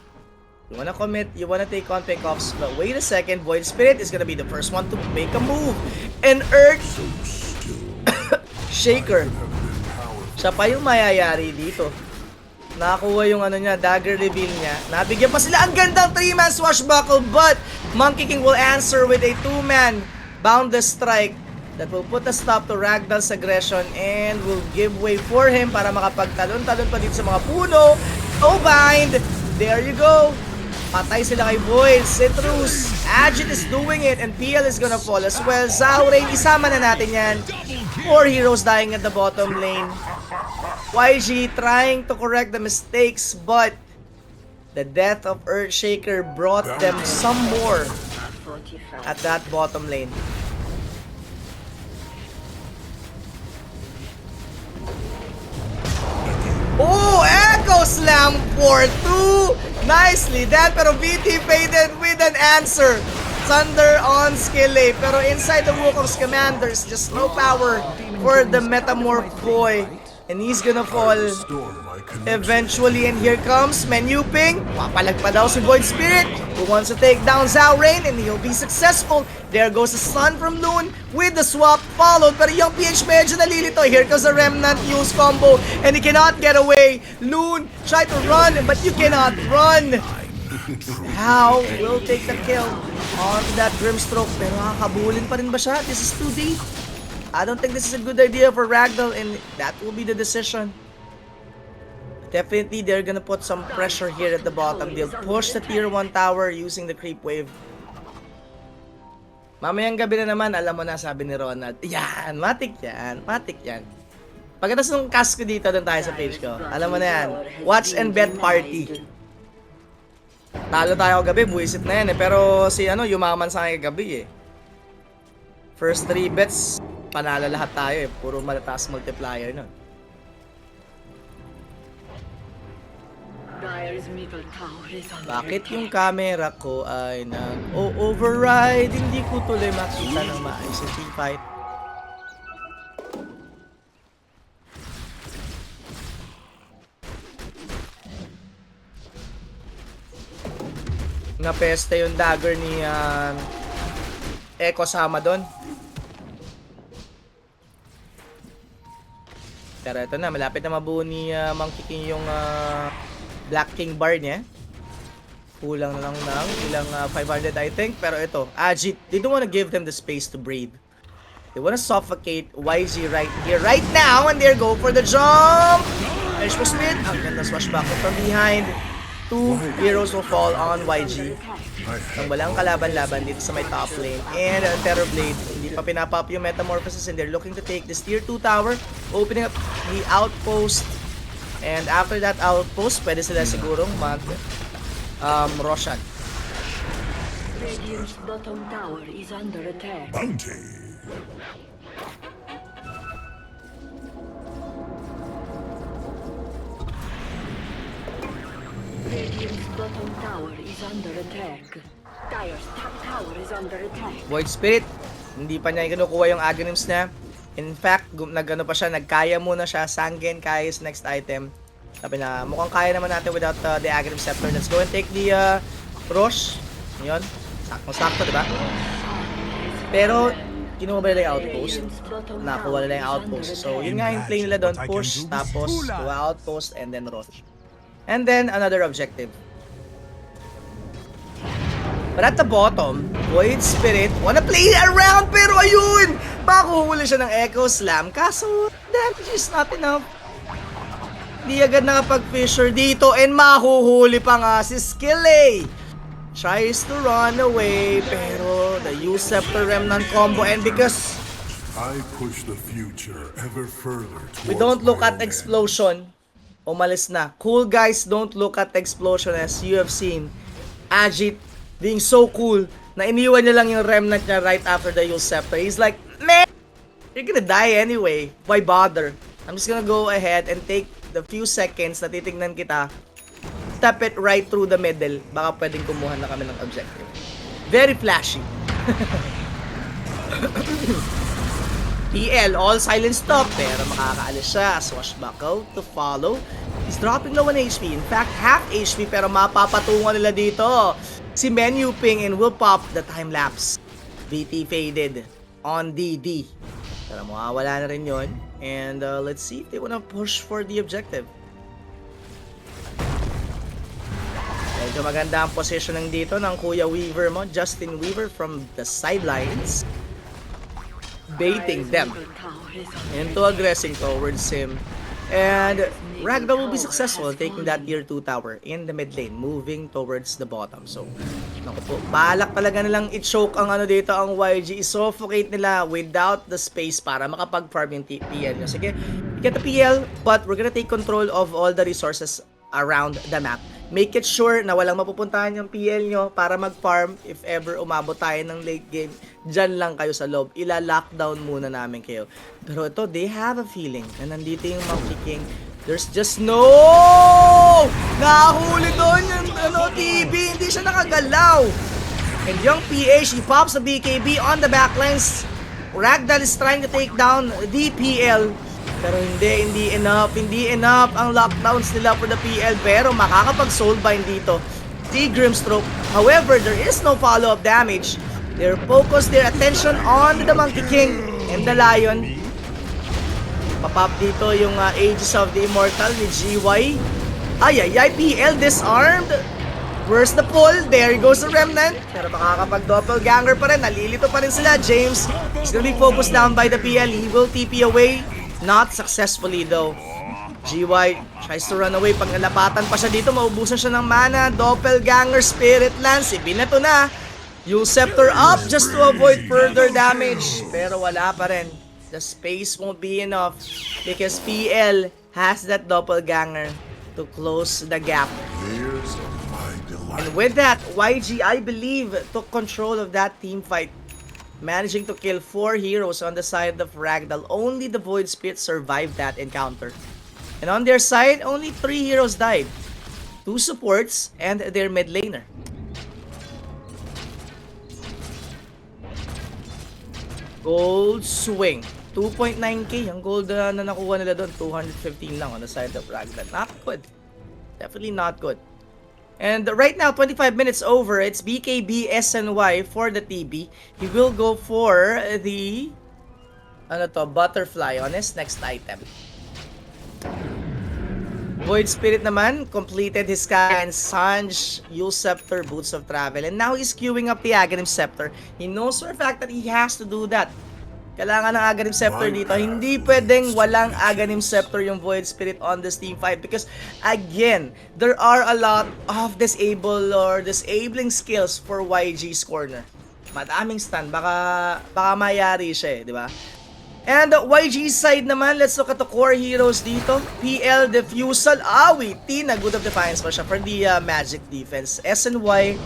You wanna commit, you wanna take on pickoffs, but wait a second, Void Spirit is gonna be the first one to make a move. And Shaker, siya pa yung mayayari dito. Nakakuha yung niya, dagger reveal niya. Nabigyan pa sila, ang gandang 3-man swashbuckle, but Monkey King will answer with a 2-man boundless strike that will put a stop to RagDoll's aggression and will give way for him para makapagtalon-talon pa dito sa mga puno. Oh, bind! There you go! Patay sila kay Void, Citrus, Agit is doing it, and PL is gonna fall as well. Zaurain, isama na natin yan. 4 heroes dying at the bottom lane. YG trying to correct the mistakes, but the death of Earthshaker brought them some more at that bottom lane. Oh, Echo Slam for 2! Nicely done, pero VT Faded with an answer. Thunder on Skille, pero inside the Wukong's commanders, just no power for the Metamorph boy. And he's gonna fall eventually, and here comes Menu Ping. Papalag pa daw si Void Spirit, who wants to take down Zaurain, and he'll be successful. There goes the stun from Loon with the swap followed, pero yung PH medyo nalilito. Here comes the Remnant use combo, and he cannot get away. Loon, try to run, but you cannot run. How will take the kill on that Grimstroke, pero kakabulin pa rin ba siya? This is too deep. I don't think this is a good idea for RagDoll, and that will be the decision. Definitely, they're gonna put some pressure here at the bottom. They'll push the tier 1 tower using the creep wave. Mamayang gabi na naman, alam mo na, sabi ni Ronald. Yan, matik yan, matik yan. Pagkatapos ng cast ko dito, doon tayo sa page ko. Alam mo na yan, watch and bet party. Talo tayo gabi, buwisit na yan eh. Pero si yumaman sa akin gabi eh. First 3 bets, panalo lahat tayo eh. Puro malataas multiplier nun. Bakit yung camera ko ay nag-override? Hindi ko tuloy makita ng maayos sa teamfight. Napeste yung dagger ni Echo sama doon. Pero ito na, malapit na mabuo ni Monkey King yung Black King bar niya. Kulang na lang ng ilang 500 I think. Pero ito, Agit, they don't wanna give them the space to breathe. They wanna suffocate YG right here, right now. And there go for the jump! Finish was mid. Ang ganda swashbuckle from behind. 2 heroes will fall on YG. Nang walang kalaban-laban dito sa may top lane. And Terrorblade, hindi pa pinapop yung Metamorphosis and they're looking to take this tier 2 tower, opening up the outpost. And after that outpost, pwede sila sigurong mag Roshan. Radiant's bottom tower is under attack. Bounty. Radiant's bottom tower is under attack. Dire's top tower is under attack. Void Spirit, hindi pa niya kinukuha yung Aghanims na. In fact, nagano pa siya, nagkaya muna siya. Sangen, kaya is next item. Sabi na, mukhang kaya naman natin without the Aghanim Scepter. Let's go and take the Rosh. Yun, sakto, diba? Pero, kinuha ba nila yung outpost? Nakuha nila yung outpost. So, yun nga yung play nila doon. Push, tapos, kuha outpost, and then Rosh. And then, another objective. But at the bottom, Void Spirit wanna play around, pero ayun! Makuhuli siya ng Echo Slam. Kaso, damage is not enough. Di agad nakapag-fissure dito and mahuhuli pa nga si Skillay. Tries to run away, pero the Scepter Remnant combo, and because I push the future ever further we towards don't look my at own explosion, umalis na. Cool guys don't look at explosion, as you have seen. Ajit being so cool na iniwan niya lang yung remnant niya right after the Scepter. He's like, man, you're gonna die anyway. Why bother? I'm just gonna go ahead and take the few seconds na titignan kita. Step it right through the middle. Baka pwedeng kumuha na kami ng objective. Very flashy. PL, all silent stop. Pero makakaalis siya. Swashbuckle to follow. He's dropping low on HP. In fact, half HP. Pero mapapatungan nila dito. Si Menu Ping and will pop the time lapse. BT faded on DD. Pero mawawala na rin yun. And let's see if they wanna push for the objective. Medyo maganda ang positioning dito ng Kuya Weaver mo, Justin Weaver from the sidelines. Baiting them into aggressing towards him. And RagDoll will be successful taking that tier 2 tower in the mid lane, moving towards the bottom. So, naku po, balak talaga nilang i-choke ang ano dito, ang YG. I-suffocate nila without the space para makapag-farm yung PL nyo. Sige, you get the PL, but we're gonna take control of all the resources around the map. Make it sure na walang mapupuntahan yung PL nyo para mag-farm. If ever umabot tayo ng late game, dyan lang kayo sa loob. Ila-lockdown muna namin kayo. Pero ito, they have a feeling na nandito yung Monkey King. There's just no! Nahuli doon yung TV. Hindi siya nakagalaw. And yung PH, he pops the BKB on the backlines. RagDoll is trying to take down the PL. Pero hindi enough ang lockdowns nila for the PL, pero makakapag-soulbind dito si Grimstroke. However, there is no follow-up damage. They're focused their attention on the Monkey King and the Lion. Papap dito yung Aegis of the Immortal ni GY. Ay, PL disarmed. Where's the pull? There goes the Remnant. Pero makakapag-doppelganger pa rin. Nalilito pa rin sila. James is gonna be focused down by the PL. He will TP away. Not successfully though. GY tries to run away. Pag nalapatan pa siya dito, maubusan siya ng mana. Doppelganger Spirit Lance. Ibinato na. Yung Scepter up just to avoid further damage. Pero wala pa rin. The space won't be enough because PL has that Doppelganger to close the gap. Here's my delight. And with that, YG, I believe, took control of that team fight. Managing to kill 4 heroes on the side of RagDoll. Only the Void Spirit survived that encounter. And on their side, only 3 heroes died. 2 supports and their mid laner. Gold swing. 2.9k ang gold na nakuha nila doon. 215 lang on the side of RagDoll. Not good. Definitely not good. And right now, 25 minutes over, it's BKB SNY for the TB. He will go for the butterfly on his next item. Void Spirit naman completed his Kayan Sanj, Scepter, Boots of Travel, and now he's queuing up the Aghanim Scepter. He knows for a fact that he has to do that. Kailangan ng Aghanim Scepter dito. Hindi pwedeng walang Aghanim Scepter yung Void Spirit on this team fight because again, there are a lot of disabling skills for YG's corner. Madaming stun, baka mayari siya, di ba? And YG's side naman, let's look at the core heroes dito. PL Diffusal, Tina, good of defiance pa siya for the magic defense. SNY,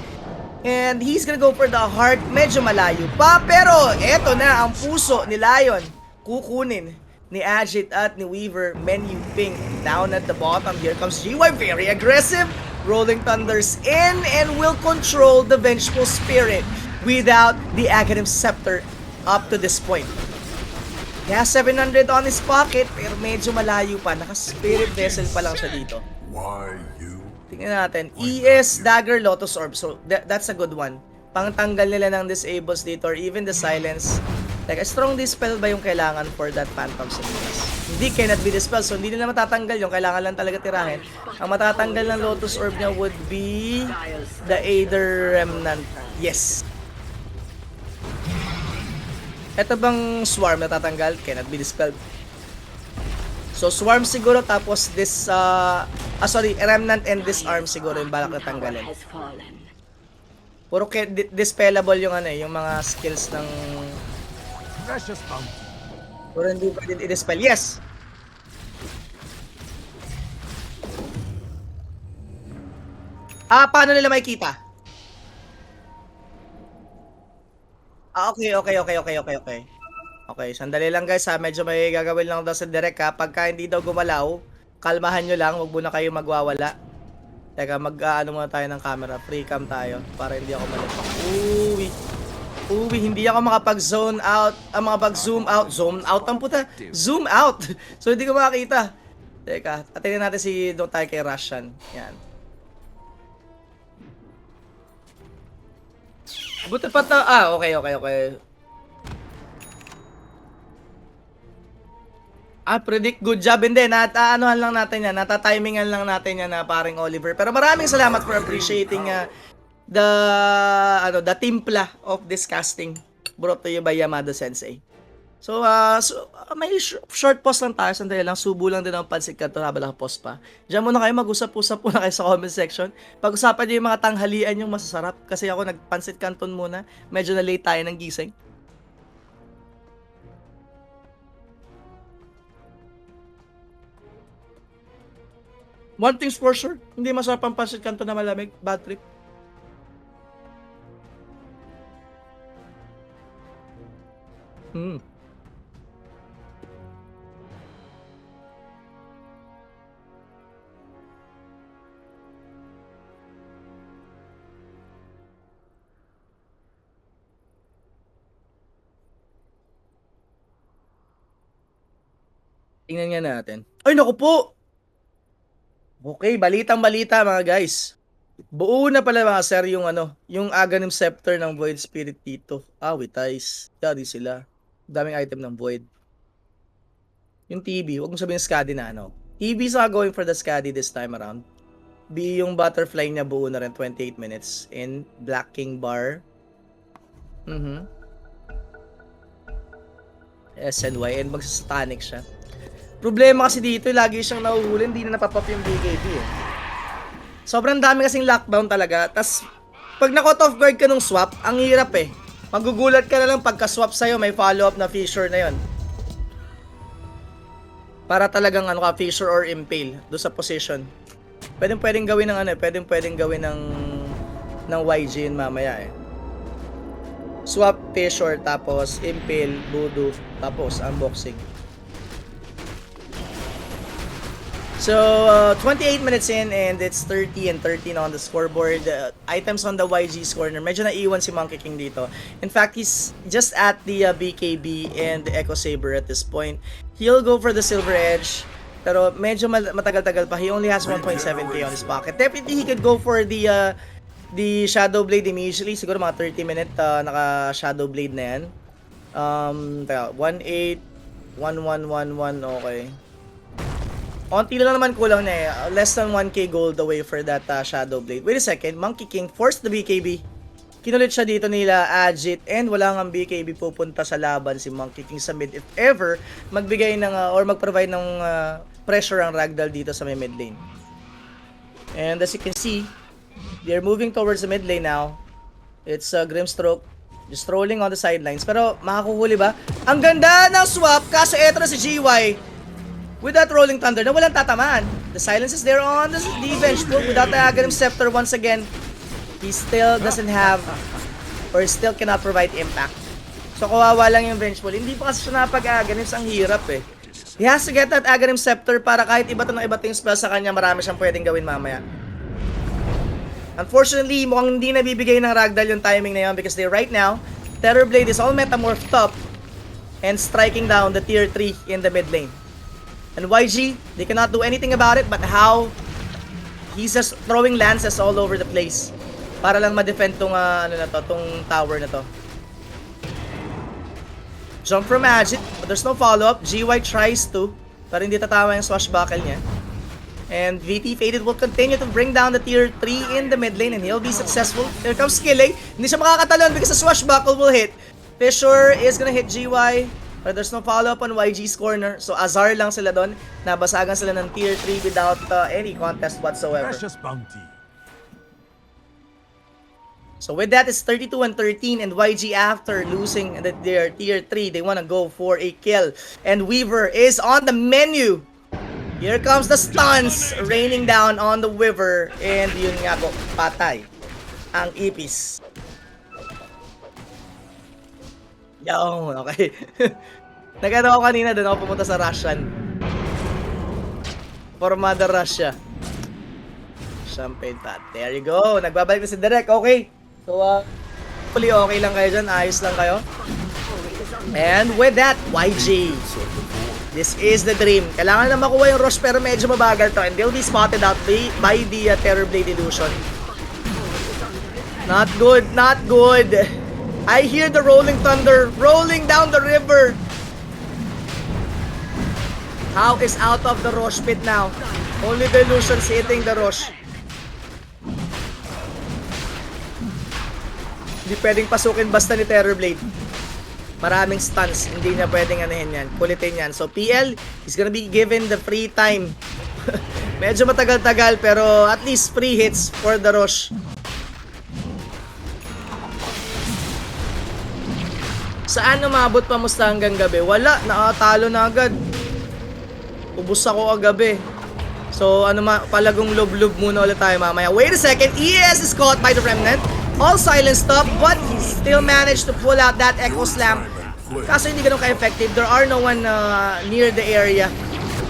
and he's gonna go for the heart. Medyo malayo pa, pero eto na ang puso ni Lion. Kukunin ni Agit at ni Weaver. Menu ping down at the bottom. Here comes GY, very aggressive. Rolling Thunders in and will control the Vengeful Spirit without the Aghanim Scepter up to this point. He has 700 on his pocket, pero medyo malayo pa. Naka-Spirit Vessel pa lang siya dito. Why you? Tingnan natin. ES, Dagger, Lotus Orb. So, that's a good one. Pangtanggal nila ng disables dito or even the silence. Like, a strong dispel ba yung kailangan for that Phantom Sickness? Hindi, cannot be dispelled. So, hindi nila matatanggal yung kailangan lang talaga tirahin. Ang matatanggal ng Lotus Orb niya would be the Aether Remnant. Yes. Ito bang Swarm natatanggal? Cannot be dispelled. So, Swarm siguro, tapos this, Remnant and Disarm siguro yung balak na tanggalin. Puro dispellable yung yung mga skills ng... Precious bounty. Puro hindi pwede i-dispel. Yes! Paano nila makikita? Okay. Okay, sandali lang guys ha. Medyo may gagawin lang daw sa direct ha. Pagka hindi daw gumalaw, kalmahan nyo lang. Huwag muna kayo magwawala. Teka, mag-ano muna tayo ng camera. Free cam tayo para hindi ako malipak. Uwi, hindi ako makapag-zone out. Makapag-zoom out. Zone out ang puta. Zoom out. So, hindi ko makakita. Teka, atingin natin si doon tayo kay Russian. Yan. Buti pa okay. Predict, good job. Hindi, anuhan lang natin yan. Natatimingan lang natin yan na paring Oliver. Pero maraming salamat for appreciating the timpla of this casting brought to you by Yamada Sensei. So, may short pause lang tayo. Sandali lang, subo lang din ang pansit ka ito habang nakapause pa. Diyan muna kayo, mag-usap-usap muna kayo sa comment section. Pag-usapan nyo yung mga tanghalian yung masasarap. Kasi ako nagpansit kanton muna. Medyo na late tayo ng gising. One thing's for sure, hindi masarap ang pansit kanton na malamig. Bad trip. Tingnan nga natin. Ay, naku po! Okay, balitang-balita mga guys. Buo na pala mga sir yung yung Aghanim Scepter ng Void Spirit dito. Wait, guys. Yari sila. Daming item ng Void. Yung TB, wag mo sabihin Skadi na TB is going for the Skadi this time around. B yung butterfly niya buo na rin 28 minutes in Black King Bar. SNY and magsasatanic siya. Problema kasi dito, lagi siyang nahuhuli, hindi na napapap yung BKB Sobrang dami kasing lockdown talaga. Tas pag na-cut off guard ka nung swap, ang hirap Magugulat ka na lang pagka-swap sa'yo, may follow-up na fissure na yon. Para talagang fissure or impale do sa position. Pwedeng gawin ng pwedeng gawin ng YG yun mamaya Swap, fissure, tapos impale, voodoo, tapos unboxing. So, 28 minutes in and it's 30 and 13 on the scoreboard. Items on the YG's corner. Medyo naiwan si Monkey King dito. In fact, he's just at the BKB and the Echo Saber at this point. He'll go for the Silver Edge. Pero medyo matagal-tagal pa. He only has 1.7k on his pocket. Definitely, he could go for the Shadow Blade immediately. Siguro mga 30 minute naka Shadow Blade na yan. 1.8, 1.1, okay. Onti lang naman kulang na Less than 1k gold away for that Shadow Blade. Wait a second. Monkey King forced the BKB. kinulit siya dito nila Agit, and wala nga BKB pupunta sa laban si Monkey King sa mid if ever magbigay ng or mag-provide ng pressure ang RagDoll dito sa may mid lane. And as you can see, they're moving towards the mid lane now. It's Grimstroke just rolling on the sidelines. Pero makakuhuli ba? Ang ganda ng swap, kaso eto na si GY with that rolling thunder na walang tatamaan. The silence is there on the Vengeful without the Aghanim Scepter once again. He still doesn't have or still cannot provide impact. So kawawa lang yung Vengeful. Hindi pa kasi siya napag-Aghanim, ang hirap eh. He has to get that Aghanim Scepter para kahit iba ng iba yung spell sa kanya, marami siyang pwedeng gawin mamaya. Unfortunately, mukhang hindi nabibigay ng RagDoll yung timing na yun because they right now, Terrorblade is all metamorphed up and striking down the tier 3 in the mid lane. And YG, they cannot do anything about it but how he's just throwing lances all over the place para lang ma-defend tong tong tower na to. Jump from Agit, but there's no follow-up. GY tries to, pero hindi tatawa yung swashbuckle niya. And VT Faded will continue to bring down the tier 3 in the mid lane and he'll be successful. Here comes Skilling. Hindi siya makakatalon because the swashbuckle will hit. Fissure is gonna hit GY, but there's no follow-up on YG's corner. So Azar lang sila doon. Nabasagan sila ng tier 3 without any contest whatsoever. Precious bounty. So with that, it's 32 and 13, and YG after losing their tier 3, they want to go for a kill. And Weaver is on the menu. Here comes the stuns raining down on the Weaver, and yun nga po, patay ang Ipis. Yo, okay. Nagano ako kanina, doon ako pumunta sa Russian. Formada Russia. Champagne Pat. There you go. Nagbabalik na si Derek. Okay. So, hopefully okay lang kayo dyan. Ayos lang kayo. And with that, YG. This is the dream. Kailangan na makuha yung Rosh pero medyo mabagal to. And they'll be spotted out by the Terrorblade Illusion. Not good. Not good. I hear the rolling thunder rolling down the river. How is out of the Rosh pit now? Only the Illusion's hitting the Rosh. Hindi pwedeng pasukin basta ni Terrorblade. Maraming stuns. Hindi niya pwedeng anuhin yan. Kulitin yan. So PL is gonna be given the free time. Medyo matagal-tagal pero at least free hits for the Rosh. Saan umabot pa musta hanggang gabi? Wala. Nakatalo na agad. Ubus ako agabi. So palagong lob-lob muna ulit tayo mamaya. Wait a second. ES is caught by the Remnant. All silenced up, but he still managed to pull out that Echo Slam. Kaso hindi ganun ka-effective. There are no one near the area.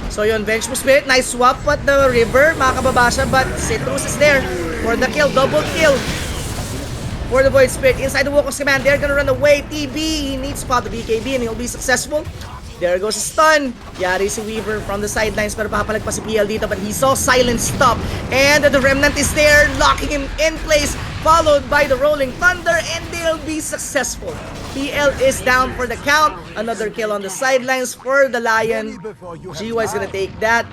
So yun, Vengeful Spirit, nice swap, but the River, makakababa siya, but Citrus is there for the kill, double kill. For the Void Spirit, inside the Wukong's command, they're gonna run away. TB, he needs to spot the BKB and he'll be successful. There goes a stun. Yari si Weaver from the sidelines pero papalag pa si PL dito but he saw silent stop. And the Remnant is there locking him in place followed by the Rolling Thunder and they'll be successful. PL is down for the count. Another kill on the sidelines for the Lion. GY is gonna take that.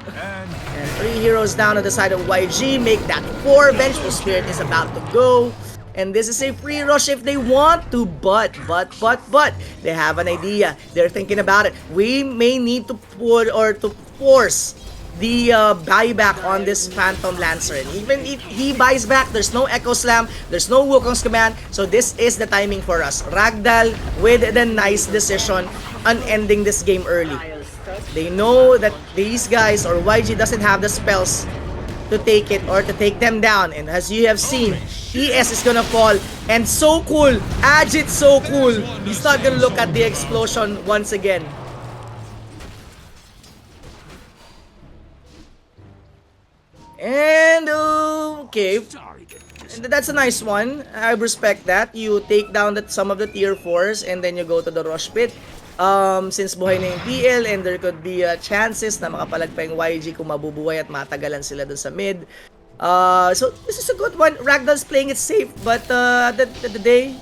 And 3 heroes down on the side of YG. Make that 4. Vengeful Spirit is about to go. And this is a free rush if they want to, but they have an idea. They're thinking about it. We may need to put or to force the buyback on this Phantom Lancer. And even if he buys back, there's no Echo Slam, there's no Wukong's command. So this is the timing for us. RagDoll with the nice decision on ending this game early. They know that these guys or YG doesn't have the spells to take it or to take them down. And as you have seen, ES is gonna fall. And so cool. Agit so cool. He's not gonna look at the explosion once again. And okay. That's a nice one. I respect that. You take down some of the tier 4s and then you go to the Rush Pit. Since buhay na yung PL and there could be chances na makapalag pa yung YG kung mabubuhay at matagalan sila dun sa mid. So this is a good one. RagDoll's playing it safe but the day,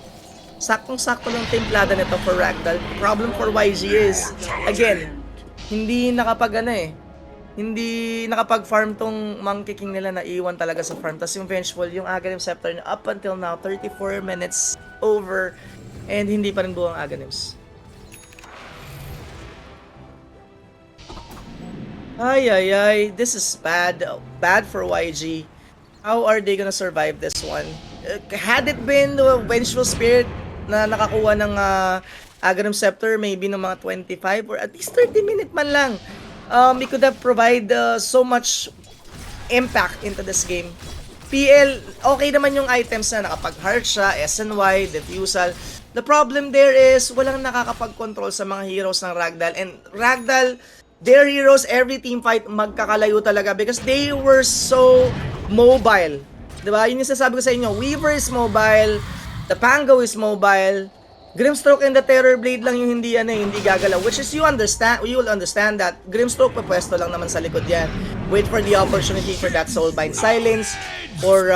saktong-sakto lang templada nito for RagDoll. Problem for YG is, again, hindi nakapag hindi nakapag-farm tong Monkey King nila, na iwan talaga sa farm. Tapos yung Vengeful, yung Aghanim Scepter niya, up until now, 34 minutes over, and hindi pa rin buo ang Aghanims. Ay, this is bad. Bad for YG. How are they gonna survive this one? Had it been the Vengeful Spirit na nakakuha ng Aghanim Scepter, maybe ng mga 25 or at least 30 minute man lang, it could have provide so much impact into this game. PL, okay naman yung items na nakapag-heart siya, SNY, Diffusal. The problem there is, walang nakakapag-control sa mga heroes ng RagDoll. And RagDoll, their heroes, every team fight, magkakalayo talaga because they were so mobile. Diba? Yun yung sasabi ko sa inyo, Weaver is mobile, the Pango is mobile, Grimstroke and the Terrorblade lang yung hindi hindi gagalaw, which is you will understand that Grimstroke papwesto lang naman sa likod yan. Wait for the opportunity for that Soulbind Silence or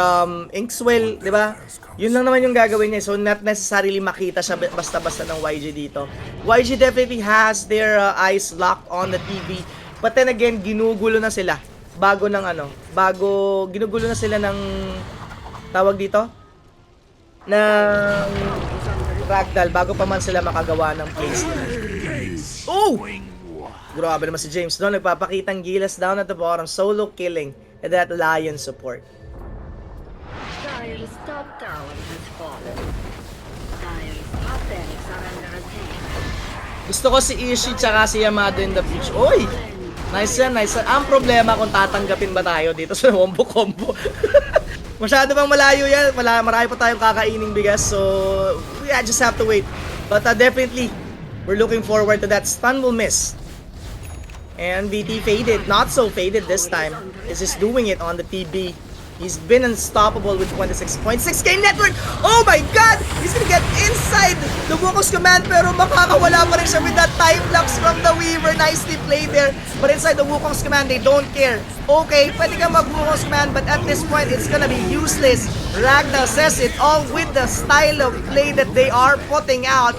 Inkswell, di ba? Yun lang naman yung gagawin niya. So not necessarily makita siya basta-basta ng YG dito. YG definitely has their eyes locked on the TV. But then again, ginugulo na sila ginugulo na sila ng tawag dito ng RagDoll bago pa man sila makagawa ng plays nila. Oh! Grabe naman si James doon. Nagpapakitang gilas down at the bottom. Solo killing and that Lion support. Dire's top tower has fallen. Dire's top barracks are under attack. Gusto ko si Ishii tsaka si Yamado in the future. Oy! Nice yan, nice yan. Ang problema kung tatanggapin ba tayo dito sa wombo combo. Masyado bang malayo yan? Marami pa tayong kakaining bigas. So, we just have to wait. But definitely, we're looking forward to that. Stun will miss. And VT faded. Not so faded this time. He's just doing it on the TB. He's been unstoppable with 26.6k network. Oh my god! He's gonna get inside the Wukong's command pero makakawala pa rin siya with that time lapse from the Weaver. Nicely played there. But inside the Wukong's command, they don't care. Okay, pwede kang mag-Wukong's command but at this point, it's gonna be useless. RagDoll says it all with the style of play that they are putting out.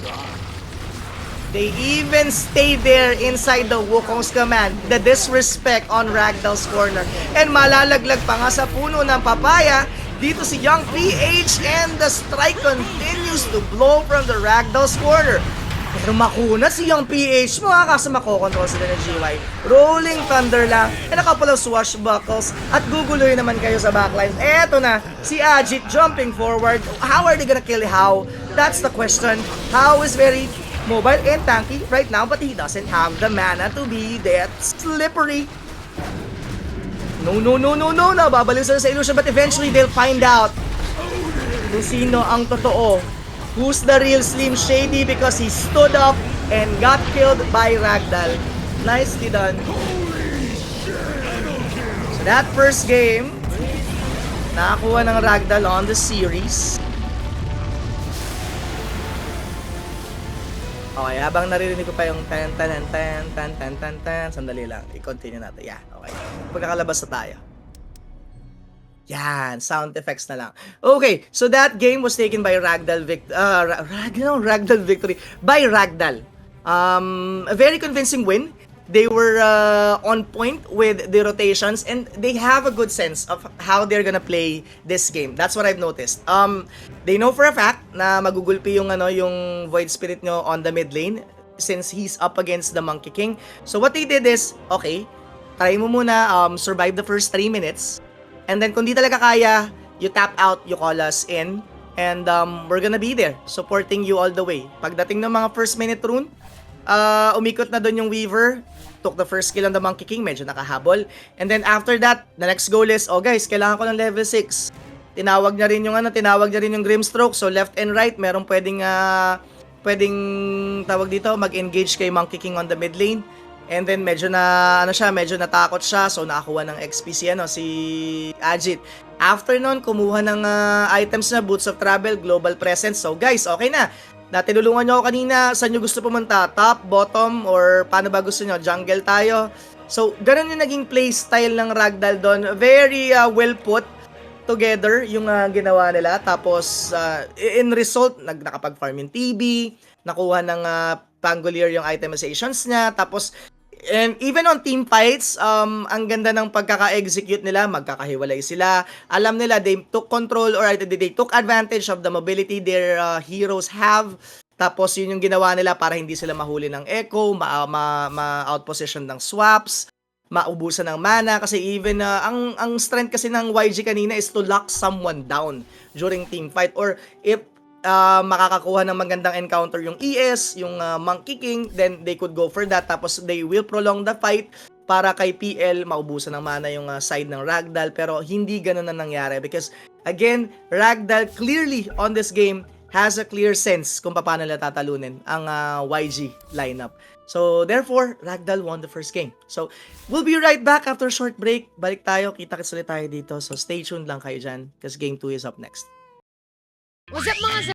They even stay there inside the Wukong's command. The disrespect on RagDoll's corner. And malalaglag pa nga sa puno ng papaya. Dito si Young PH and the strike continues to blow from the RagDoll's corner. Pero makuna si Young PH. Makakasa makokontrol sila ng GY. Rolling Thunder lang. And a couple of swashbuckles. At guguluhin naman kayo sa backline. Eto na, si Ajit jumping forward. How are they gonna kill How? That's the question. How is very mobile and tanky right now, but he doesn't have the mana to be that slippery. No, babaliw sila sa illusion, but eventually they'll find out kung sino ang totoo. Who's the real Slim Shady because he stood up and got killed by RagDoll. Nicely done. So that first game, nakakuha ng RagDoll on the series. Okay, habang naririnig ko pa yung tan, sandali lang, i-continue natin. Yeah, okay. Pagkakalabas na tayo. Yan, sound effects na lang. Okay, so that game was taken by RagDoll victory by RagDoll. A very convincing win. They were on point with the rotations and they have a good sense of how they're gonna play this game. That's what I've noticed. They know for a fact na magugulpi yung yung Void Spirit nyo on the mid lane since he's up against the Monkey King. So what they did is, okay, try mo muna survive the first 3 minutes and then kung di talaga kaya, you tap out, you call us in and we're gonna be there supporting you all the way. Pagdating ng mga first minute rune, umikot na doon yung Weaver, took the first kill on the Monkey King, medyo nakahabol. And then after that, the next goal is, oh guys, kailangan ko ng level 6. Tinawag niya rin yung Grimstroke. So left and right, merong pwedeng tawag dito, mag-engage kay Monkey King on the mid lane. And then medyo natakot siya. So nakakuha ng XP si Ajit. After nun, kumuha ng items na Boots of Travel, Global Presence. So guys, okay na. Tinulungan nyo ako kanina, saan nyo gusto pumunta? Top, bottom, or paano ba gusto nyo? Jungle tayo? So, ganun yung naging play style ng RagDoll doon. Very well put together yung ginawa nila. Tapos, in result, nakapag-farm yung TB, nakuha ng Pangolier yung itemizations niya. Tapos, And even on team fights, ang ganda ng pagkaka-execute nila, magkakahiwalay sila. Alam nila, they took control or they took advantage of the mobility their heroes have. Tapos yun yung ginawa nila para hindi sila mahuli ng echo, ma-outposition ng swaps, maubusan ng mana. Kasi even, ang strength kasi ng YG kanina is to lock someone down during team fight. Or if makakakuha ng magandang encounter yung ES, yung Monkey King, then they could go for that. Tapos they will prolong the fight para kay PL maubusan ng mana yung side ng RagDoll. Pero hindi ganun na nangyari because again, RagDoll clearly on this game has a clear sense kung paano nila tatalunin ang YG lineup. So therefore, RagDoll won the first game. So we'll be right back after a short break. Balik tayo, kita-kits ulit tayo dito. So stay tuned lang kayo dyan because game 2 is up next. What's up mga